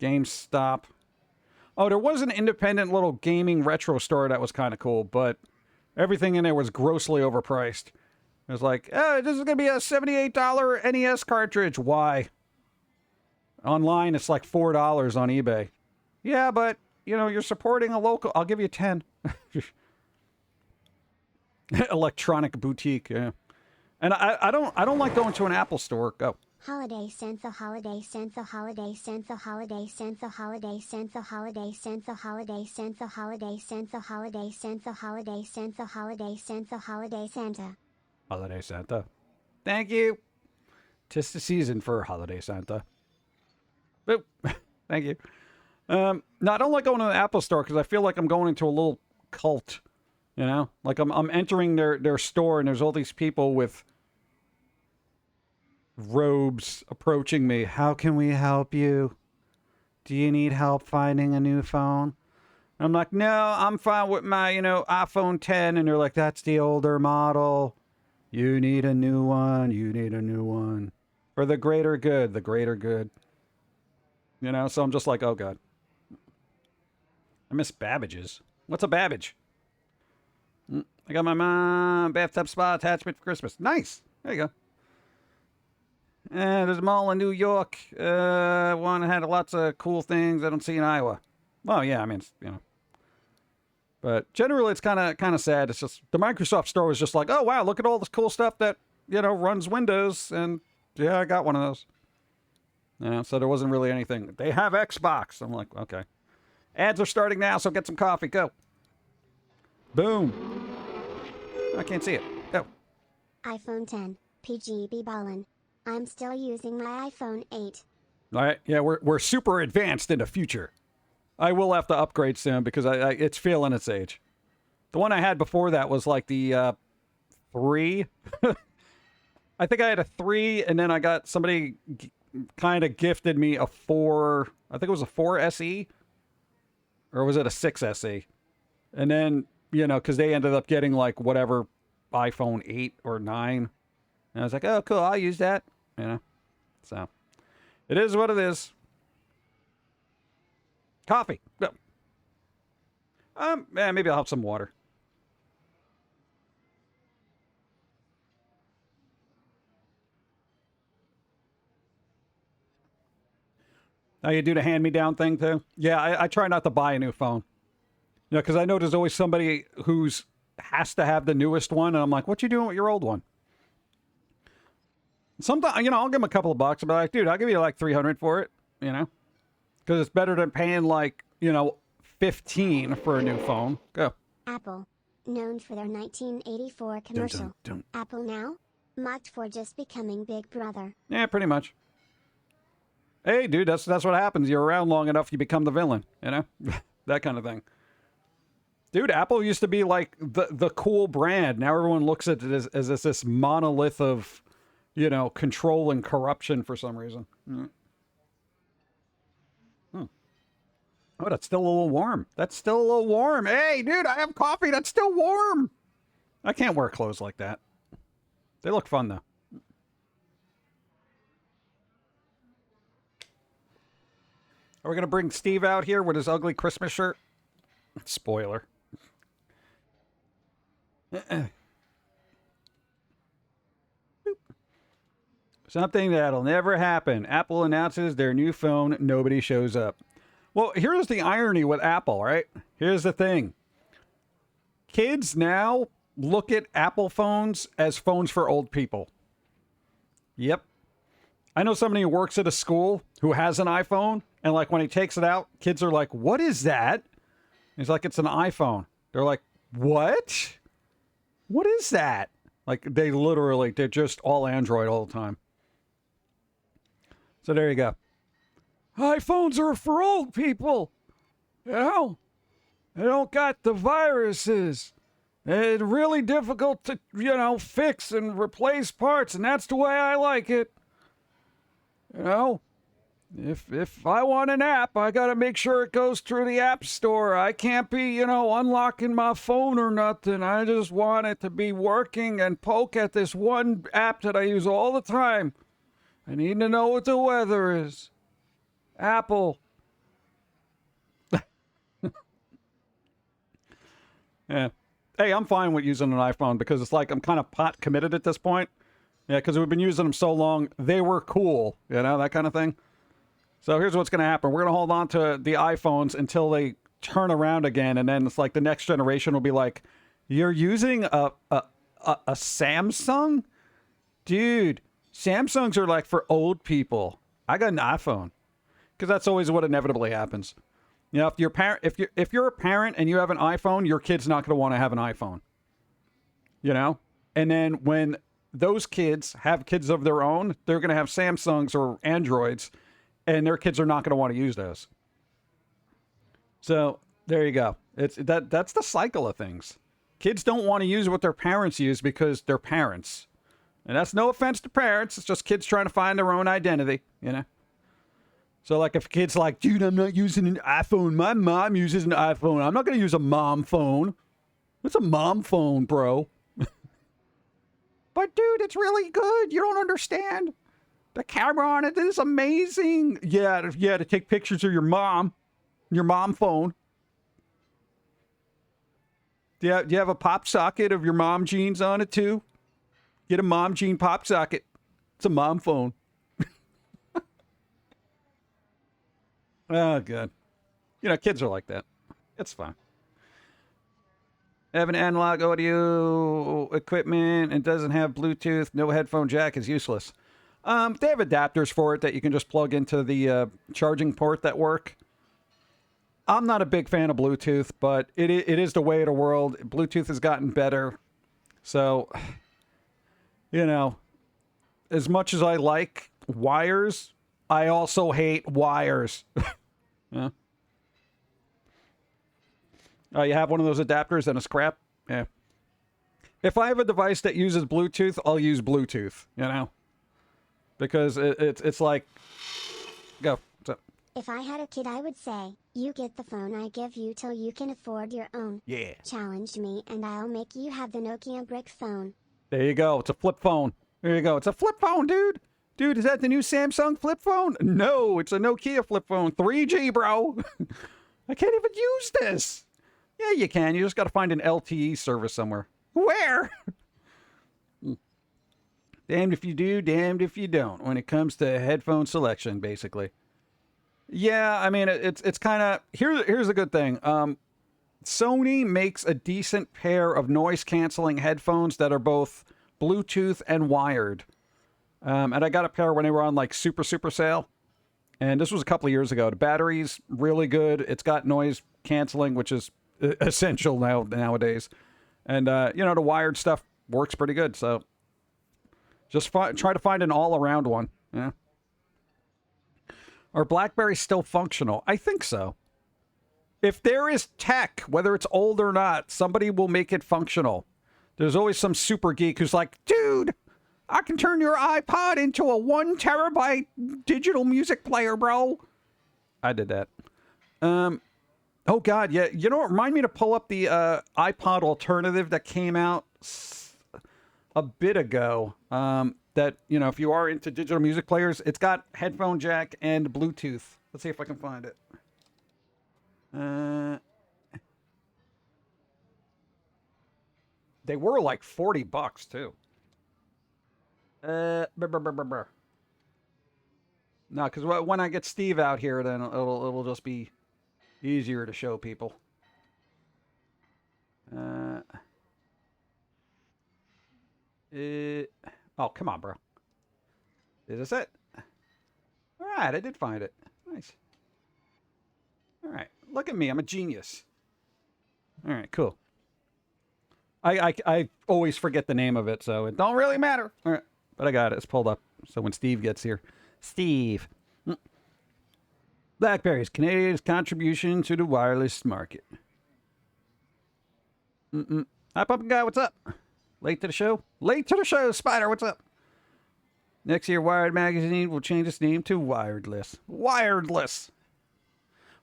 [SPEAKER 1] GameStop. Oh, there was an independent little gaming retro store that was kind of cool, but everything in there was grossly overpriced. It was like, oh, this is going to be a $78 NES cartridge. Why? Online, it's like $4 on eBay. Yeah, but, you know, you're supporting a local. I'll give you 10. Electronic boutique, yeah. And I don't like going to an Apple store. Go.
[SPEAKER 3] Holiday Santha Holiday Santha Holiday Santha Holiday Santha Holiday Santha Holiday Santha Holiday Santha Holiday Santha Holiday Santha Holiday Santha Holiday Santha Holiday Santa.
[SPEAKER 1] Holiday Santa. Thank you. 'Tis the season for Holiday Santa. Boop. Thank you. No, I don't like going to the Apple store because I feel like I'm going into a little cult. You know? Like I'm entering their store and there's all these people with robes approaching me. How can we help you? Do you need help finding a new phone? I'm like, no, I'm fine with my, iPhone 10. And they're like, that's the older model. You need a new one. You need a new one. For the greater good, the greater good. So I'm just like, oh, God. I miss Babbage's. What's a Babbage? I got my mom bathtub spa attachment for Christmas. Nice. There you go. There's a mall in New York. One had lots of cool things I don't see in Iowa. Well, yeah, I mean, but generally it's kind of sad. It's just the Microsoft store was just like, oh wow, look at all this cool stuff that runs Windows, and yeah, I got one of those. So there wasn't really anything. They have Xbox. I'm like, okay. Ads are starting now, so get some coffee. Go. Boom. I can't see it. Go.
[SPEAKER 3] iPhone 10, PGB ballin'. I'm still using my iPhone 8.
[SPEAKER 1] All right. Yeah, we're super advanced in the future. I will have to upgrade soon because it's failing its age. The one I had before that was like the 3. I think I had a 3, and then I got somebody kind of gifted me a 4. I think it was a 4 SE, or was it a 6 SE? And then, you know, because they ended up getting like whatever iPhone 8 or 9. And I was like, oh, cool, I'll use that. You know, so it is what it is. Coffee. Yep. Yeah, maybe I'll have some water. Now you do the hand-me-down thing too? Yeah, I try not to buy a new phone. You know, because I know there's always somebody who's has to have the newest one, and I'm like, what you doing with your old one? Sometimes, you know, I'll give them a couple of bucks, but like, dude, I'll give you like 300 for it, you know? Because it's better than paying like, you know, 15 for a new phone. Go.
[SPEAKER 3] Apple, known for their 1984 commercial.
[SPEAKER 1] Dun, dun, dun.
[SPEAKER 3] Apple now, mocked for just becoming Big Brother.
[SPEAKER 1] Yeah, pretty much. Hey, dude, that's what happens. You're around long enough, you become the villain, you know? That kind of thing. Dude, Apple used to be like the cool brand. Now everyone looks at it as this monolith of, you know, control and corruption for some reason. Oh, that's still a little warm. That's still a little warm. Hey, dude, I have coffee. That's still warm. I can't wear clothes like that. They look fun, though. Are we going to bring Steve out here with his ugly Christmas shirt? Spoiler. Something that'll never happen. Apple announces their new phone. Nobody shows up. Well, here's the irony with Apple, right? Here's the thing. Kids now look at Apple phones as phones for old people. Yep. I know somebody who works at a school who has an iPhone, and like when he takes it out, kids are like, what is that? He's like, it's an iPhone. They're like, what? What is that? Like, they're just all Android all the time. So there you go. iPhones are for old people. You know? They don't got the viruses. It's really difficult to, you know, fix and replace parts, and that's the way I like it. You know? If I want an app, I gotta make sure it goes through the app store. I can't be, you know, unlocking my phone or nothing. I just want it to be working and poke at this one app that I use all the time. I need to know what the weather is. Apple. Yeah. Hey, I'm fine with using an iPhone because it's like I'm kind of pot committed at this point. Yeah, because we've been using them so long. They were cool, you know, that kind of thing. So here's what's going to happen. We're going to hold on to the iPhones until they turn around again. And then it's like the next generation will be like, you're using a Samsung? Dude, Samsungs are like for old people. I got an iPhone. Because that's always what inevitably happens. You know, if you're a parent and you have an iPhone, your kid's not going to want to have an iPhone. You know? And then when those kids have kids of their own, they're going to have Samsungs or Androids, and their kids are not going to want to use those. So there you go. That's the cycle of things. Kids don't want to use what their parents use because they're parents. And that's no offense to parents. It's just kids trying to find their own identity, you know? So, like, if a kid's like, dude, I'm not using an iPhone. My mom uses an iPhone. I'm not going to use a mom phone. What's a mom phone, bro? But, dude, it's really good. You don't understand. The camera on it is amazing. Yeah, to take pictures of your mom phone. Do you have a pop socket of your mom jeans on it, too? Get a mom jean pop socket. It's a mom phone. Oh, good. You know, kids are like that. It's fine. Have an analog audio equipment and doesn't have Bluetooth. No headphone jack is useless. They have adapters for it that you can just plug into the charging port that work. I'm not a big fan of Bluetooth, but it is the way of the world. Bluetooth has gotten better. So, you know, as much as I like wires, I also hate wires. Yeah. Oh, you have one of those adapters and it's crap? Yeah. If I have a device that uses Bluetooth, I'll use Bluetooth, you know? Because it's like... Go. What's up?
[SPEAKER 3] If I had a kid, I would say, you get the phone I give you till you can afford your own.
[SPEAKER 1] Yeah.
[SPEAKER 3] Challenge me and I'll make you have the Nokia brick phone.
[SPEAKER 1] There you go. It's a flip phone. There you go. It's a flip phone, dude. Dude, is that the new Samsung flip phone? No, it's a Nokia flip phone. 3G, bro. I can't even use this. Yeah, you can. You just got to find an LTE service somewhere. Where? Damned if you do, damned if you don't when it comes to headphone selection, basically. Yeah, I mean, it's kind of... Here's a good thing. Sony makes a decent pair of noise-canceling headphones that are both Bluetooth and wired. And I got a pair when they were on, like, super sale. And this was a couple of years ago. The battery's really good. It's got noise canceling, which is essential nowadays. And, you know, the wired stuff works pretty good. So just try to find an all-around one. Yeah. Are BlackBerries still functional? I think so. If there is tech, whether it's old or not, somebody will make it functional. There's always some super geek who's like, dude, I can turn your iPod into a 1 terabyte digital music player, bro. I did that. Oh, God, yeah. You know what? Remind me to pull up the iPod alternative that came out a bit ago. That, you know, if you are into digital music players, it's got headphone jack and Bluetooth. Let's see if I can find it. They were like $40 too. No, because when I get Steve out here, then it'll just be easier to show people. Oh, come on, bro. Is this it? All right, I did find it. Nice. All right, look at me. I'm a genius. All right, cool. I always forget the name of it, so it don't really matter. All right, but I got it. It's pulled up. So when Steve gets here, Steve. BlackBerry's Canadia's contribution to the wireless market. Hi, Pumpkin Guy. What's up? Late to the show? Late to the show, Spider. What's up? Next year, Wired Magazine will change its name to Wiredless. Wiredless.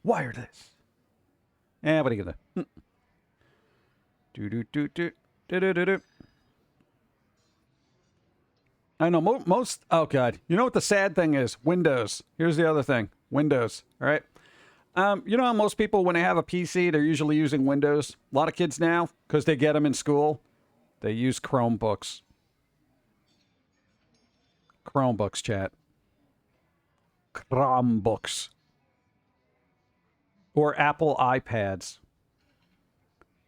[SPEAKER 1] Wireless. Yeah, what are you gonna do? I know most. Oh God, you know what the sad thing is? Windows. Here's the other thing. Windows. All right. You know how most people, when they have a PC, they're usually using Windows. A lot of kids now, because they get them in school, they use Chromebooks. Chromebooks, chat. Chromebooks. Or Apple iPads.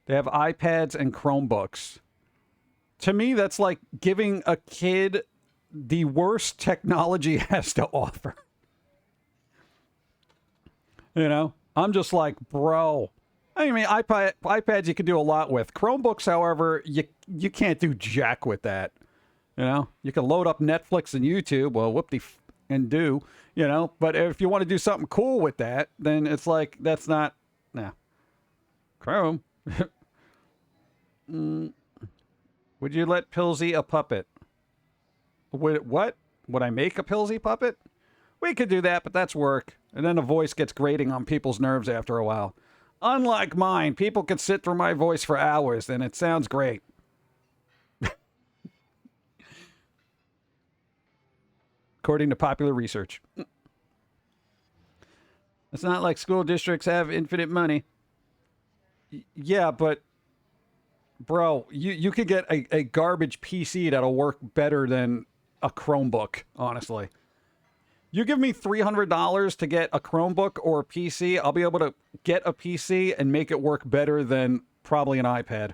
[SPEAKER 1] They have iPads and Chromebooks. To me, that's like giving a kid the worst technology has to offer. You know? I'm just like, bro. I mean, iPads you can do a lot with. Chromebooks, however, you can't do jack with that. You know? You can load up Netflix and YouTube. Well, and do. You know? But if you want to do something cool with that, then it's like, that's not... Nah. Chrome. Would you let Pilsy a puppet? What? Would I make a Pilsy puppet? We could do that, but that's work. And then the voice gets grating on people's nerves after a while. Unlike mine, people can sit through my voice for hours, and it sounds great. According to popular research. It's not like school districts have infinite money. Yeah, but... Bro, you could get a garbage PC that'll work better than a Chromebook, honestly. You give me $300 to get a Chromebook or a PC, I'll be able to get a PC and make it work better than probably an iPad.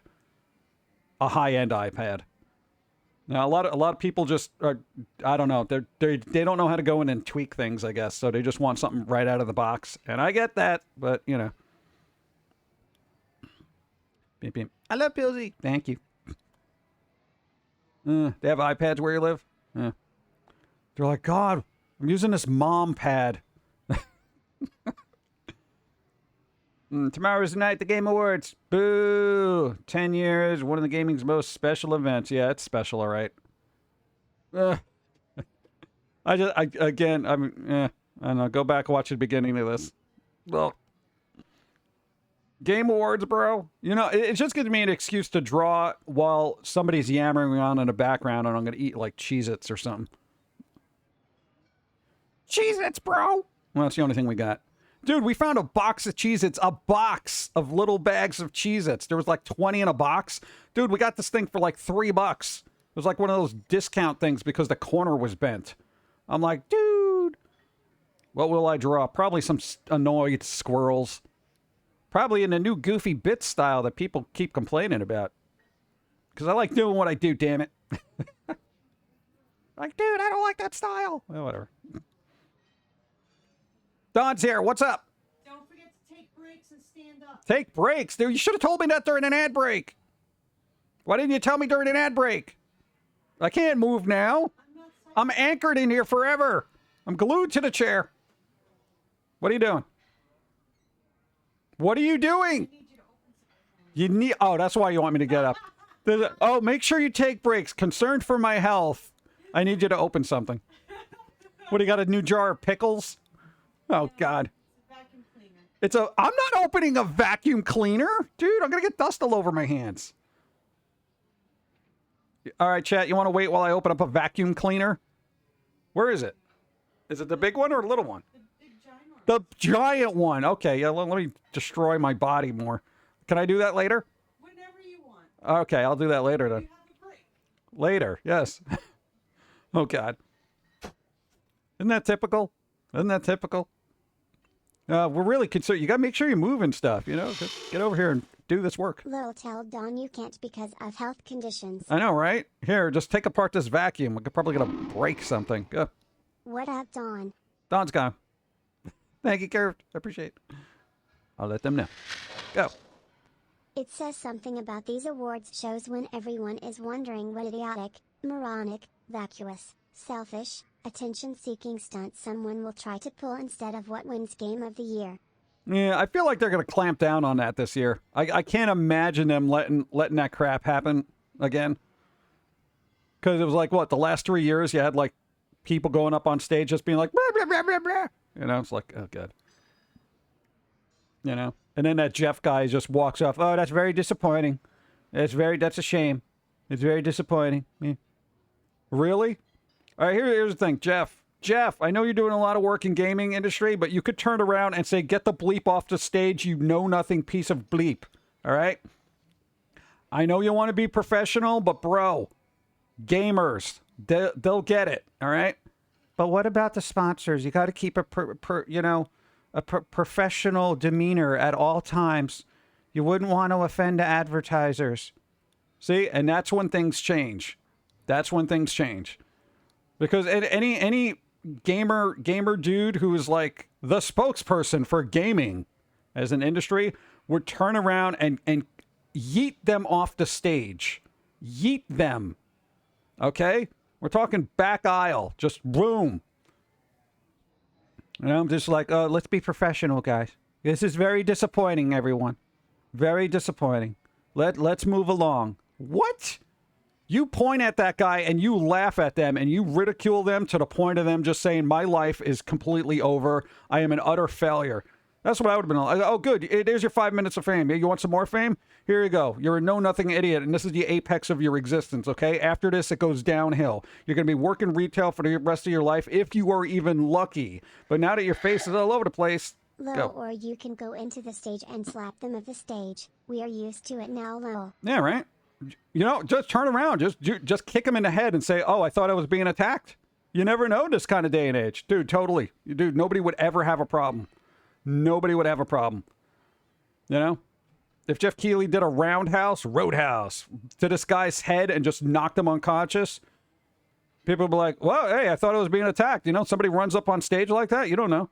[SPEAKER 1] A high-end iPad. Now, a lot of people just are, I don't know, they don't know how to go in and tweak things, I guess, so they just want something right out of the box. And I get that, but, you know. Beep, beep. I love Pilsy. Thank you. They have iPads where you live? They're like, God, I'm using this mom pad. Tomorrow's the night, the Game Awards. Boo! 10 years, one of the gaming's most special events. Yeah, it's special, all right. I don't know. Go back and watch the beginning of this. Well, Game Awards, bro. You know, it just gives me an excuse to draw while somebody's yammering around in the background, and I'm gonna eat like Cheez-Its or something. Cheez-Its, bro. Well, that's the only thing we got. Dude, we found a box of Cheez-Its, a box of little bags of Cheez-Its. There was like 20 in a box. Dude, we got this thing for like $3. It was like one of those discount things because the corner was bent. I'm like, dude, what will I draw? Probably some annoyed squirrels. Probably in the new goofy bit style that people keep complaining about. Because I like doing what I do, damn it. Like, dude, I don't like that style. Well, whatever. Don's here. What's up?
[SPEAKER 4] Don't forget to take breaks and stand up.
[SPEAKER 1] Take breaks? Dude, you should have told me that during an ad break. Why didn't you tell me during an ad break? I can't move now. I'm anchored in here forever. I'm glued to the chair. What are you doing? What are you doing? You need... Oh, that's why you want me to get up. Oh, make sure you take breaks. Concerned for my health. I need you to open something. What, do you got a new jar of pickles? Oh, God.
[SPEAKER 4] Vacuum cleaner.
[SPEAKER 1] I'm not opening a vacuum cleaner. Dude, I'm going to get dust all over my hands. All right, chat, you want to wait while I open up a vacuum cleaner? Where is it? Is it the big one or the little one?
[SPEAKER 4] The big giant one.
[SPEAKER 1] The giant one. Okay, yeah, let me destroy my body more. Can I do that later?
[SPEAKER 4] Whenever you want.
[SPEAKER 1] Okay, I'll do that later then.
[SPEAKER 4] You have a break.
[SPEAKER 1] Later, yes. Oh, God. Isn't that typical? Isn't that typical? We're really concerned. You got to make sure you're moving stuff, you know? Just get over here and do this work.
[SPEAKER 3] Lil, tell Dawn you can't because of health conditions.
[SPEAKER 1] I know, right? Here, just take apart this vacuum. We're probably going to break something. Go.
[SPEAKER 3] What up, Dawn?
[SPEAKER 1] Dawn's gone. Thank you, Curved. I appreciate it. I'll let them know. Go.
[SPEAKER 3] It says something about these awards shows when everyone is wondering what idiotic, moronic, vacuous, selfish, attention-seeking stunt someone will try to pull instead of what wins Game of the Year.
[SPEAKER 1] Yeah, I feel like they're going to clamp down on that this year. I can't imagine them letting that crap happen again. Because it was like, what, the last 3 years you had, like, people going up on stage just being like, blah, blah, blah, blah, blah. You know, it's like, oh, God. You know? And then that Jeff guy just walks off, oh, that's very disappointing. That's a shame. It's very disappointing. Yeah. Really? All right, here's the thing, Jeff. Jeff, I know you're doing a lot of work in gaming industry, but you could turn around and say, get the bleep off the stage, you know-nothing piece of bleep. All right? I know you want to be professional, but bro, gamers, they'll get it. All right? But what about the sponsors? You got to keep a professional demeanor at all times. You wouldn't want to offend the advertisers. See? And that's when things change. That's when things change. Because any gamer dude who is like the spokesperson for gaming as an industry would turn around and yeet them off the stage. Yeet them. Okay? We're talking back aisle. Just boom. And I'm just like, let's be professional, guys. This is very disappointing, everyone. Very disappointing. Let's move along. What? You point at that guy and you laugh at them and you ridicule them to the point of them just saying, my life is completely over. I am an utter failure. That's what I would have been like. Oh, good. There's your 5 minutes of fame. You want some more fame? Here you go. You're a know-nothing idiot, and this is the apex of your existence, okay? After this, it goes downhill. You're going to be working retail for the rest of your life if you are even lucky. But now that your face is all over the place,
[SPEAKER 3] Lol,
[SPEAKER 1] go.
[SPEAKER 3] or you can go into the stage and slap them of the stage. We are used to it now, lol.
[SPEAKER 1] Yeah, right? You know, just turn around. Just kick him in the head and say, oh, I thought I was being attacked. You never know this kind of day and age. Dude, totally. Dude, nobody would ever have a problem. Nobody would have a problem. You know? If Jeff Keighley did a roadhouse to this guy's head and just knocked him unconscious, people would be like, well, hey, I thought I was being attacked. You know, somebody runs up on stage like that, you don't know.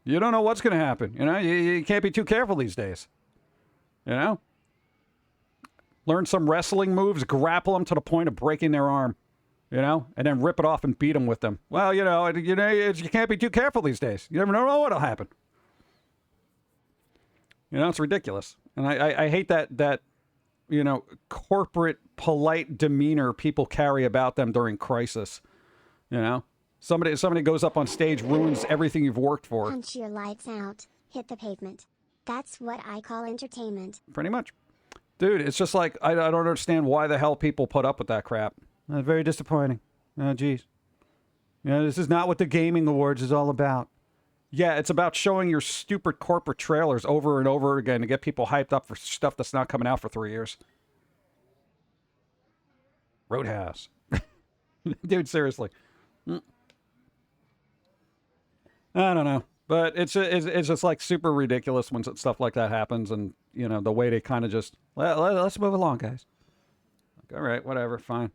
[SPEAKER 1] You don't know what's going to happen. You know, you can't be too careful these days. You know? Learn some wrestling moves, grapple them to the point of breaking their arm. You know, and then rip it off and beat them with them. Well, you can't be too careful these days. You never know what'll happen. You know, it's ridiculous. And I hate that, you know, corporate polite demeanor people carry about them during crisis. You know? Somebody goes up on stage, ruins everything you've worked for.
[SPEAKER 3] Punch your lights out, hit the pavement. That's what I call entertainment.
[SPEAKER 1] Pretty much. Dude, it's just like, I don't understand why the hell people put up with that crap. Very disappointing. Oh, geez. You know, this is not what the Gaming Awards is all about. Yeah, it's about showing your stupid corporate trailers over and over again to get people hyped up for stuff that's not coming out for 3 years. Roadhouse. Dude, seriously. I don't know. But it's just like super ridiculous when stuff like that happens. And, you know, the way they kind of just, let's move along, guys. Like, all right, whatever, fine.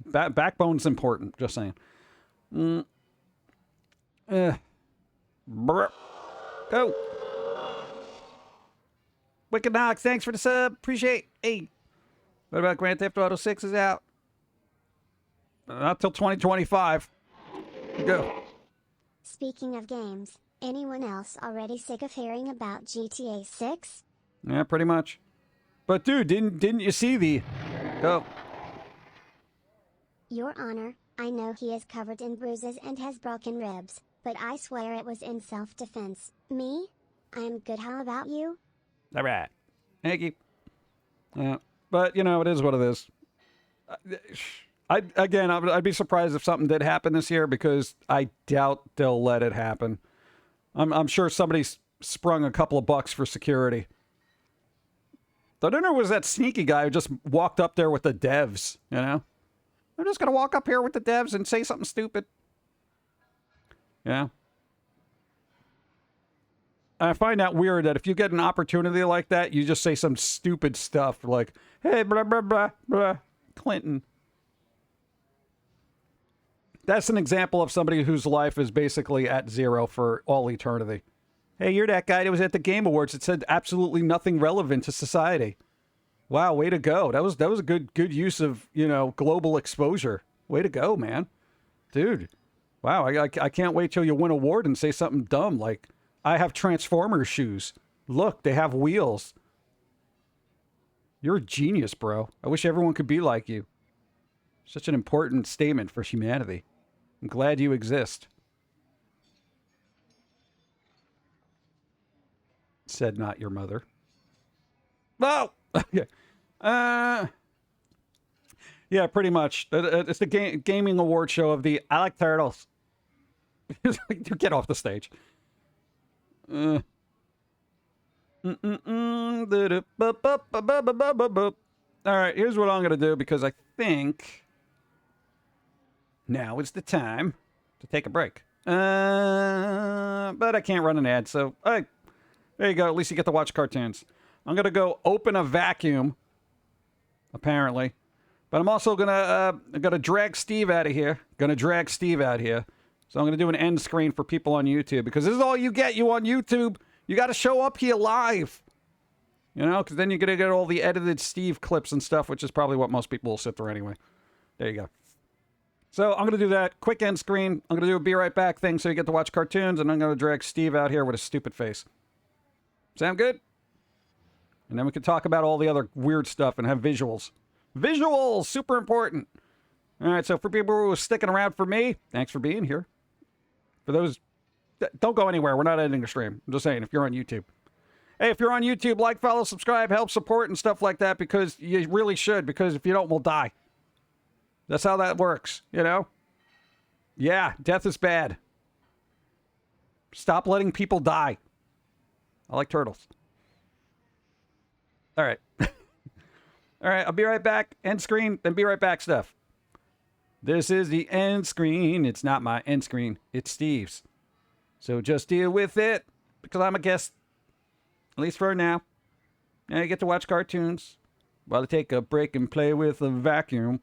[SPEAKER 1] Backbone's important, just saying. Go. Wicked Knox, thanks for the sub. Appreciate. Hey. What about Grand Theft Auto 6 is out? Not till 2025. Go.
[SPEAKER 3] Speaking of games, anyone else already sick of hearing about GTA6?
[SPEAKER 1] Yeah, pretty much. But dude, didn't you see the... Go.
[SPEAKER 3] Your Honor, I know he is covered in bruises and has broken ribs, but I swear it was in self-defense. Me? I'm good, how about you?
[SPEAKER 1] All right. Thank you. Yeah, but, you know, it is what it is. I'd be surprised if something did happen this year because I doubt they'll let it happen. I'm sure somebody's sprung a couple of bucks for security. I don't know, was that sneaky guy who just walked up there with the devs, you know? I'm just going to walk up here with the devs and say something stupid. Yeah. I find that weird that if you get an opportunity like that, you just say some stupid stuff like, hey, blah, blah, blah, blah, Clinton. That's an example of somebody whose life is basically at zero for all eternity. Hey, you're that guy that was at the Game Awards that said absolutely nothing relevant to society. Wow, way to go. That was a good use of, you know, global exposure. Way to go, man. Dude. Wow, I can't wait till you win an award and say something dumb like, I have Transformers shoes. Look, they have wheels. You're a genius, bro. I wish everyone could be like you. Such an important statement for humanity. I'm glad you exist. Said not your mother. Oh! Okay. Yeah, pretty much. It's the gaming award show of the I Like Turtles. Get off the stage. All right, here's what I'm going to do because I think now is the time to take a break. But I can't run an ad, so hey, there you go. At least you get to watch cartoons. I'm going to go open a vacuum, apparently. But I'm also going to drag Steve out of here. So I'm going to do an end screen for people on YouTube because this is all you get, you on YouTube. You got to show up here live. You know, because then you're going to get all the edited Steve clips and stuff, which is probably what most people will sit through anyway. There you go. So I'm going to do that. Quick end screen. I'm going to do a be right back thing so you get to watch cartoons, and I'm going to drag Steve out here with a stupid face. Sound good? And then we can talk about all the other weird stuff and have visuals. Visuals! Super important. All right, so for people who are sticking around for me, thanks for being here. For those, don't go anywhere. We're not ending the stream. I'm just saying, if you're on YouTube. Hey, if you're on YouTube, like, follow, subscribe, help support, and stuff like that, because you really should, because if you don't, we'll die. That's how that works, you know? Yeah, death is bad. Stop letting people die. I like turtles. All right. All right, I'll be right back. End screen, then be right back stuff. This is the end screen. It's not my end screen. It's Steve's. So just deal with it, because I'm a guest. At least for now. And I get to watch cartoons while I take a break and play with a vacuum.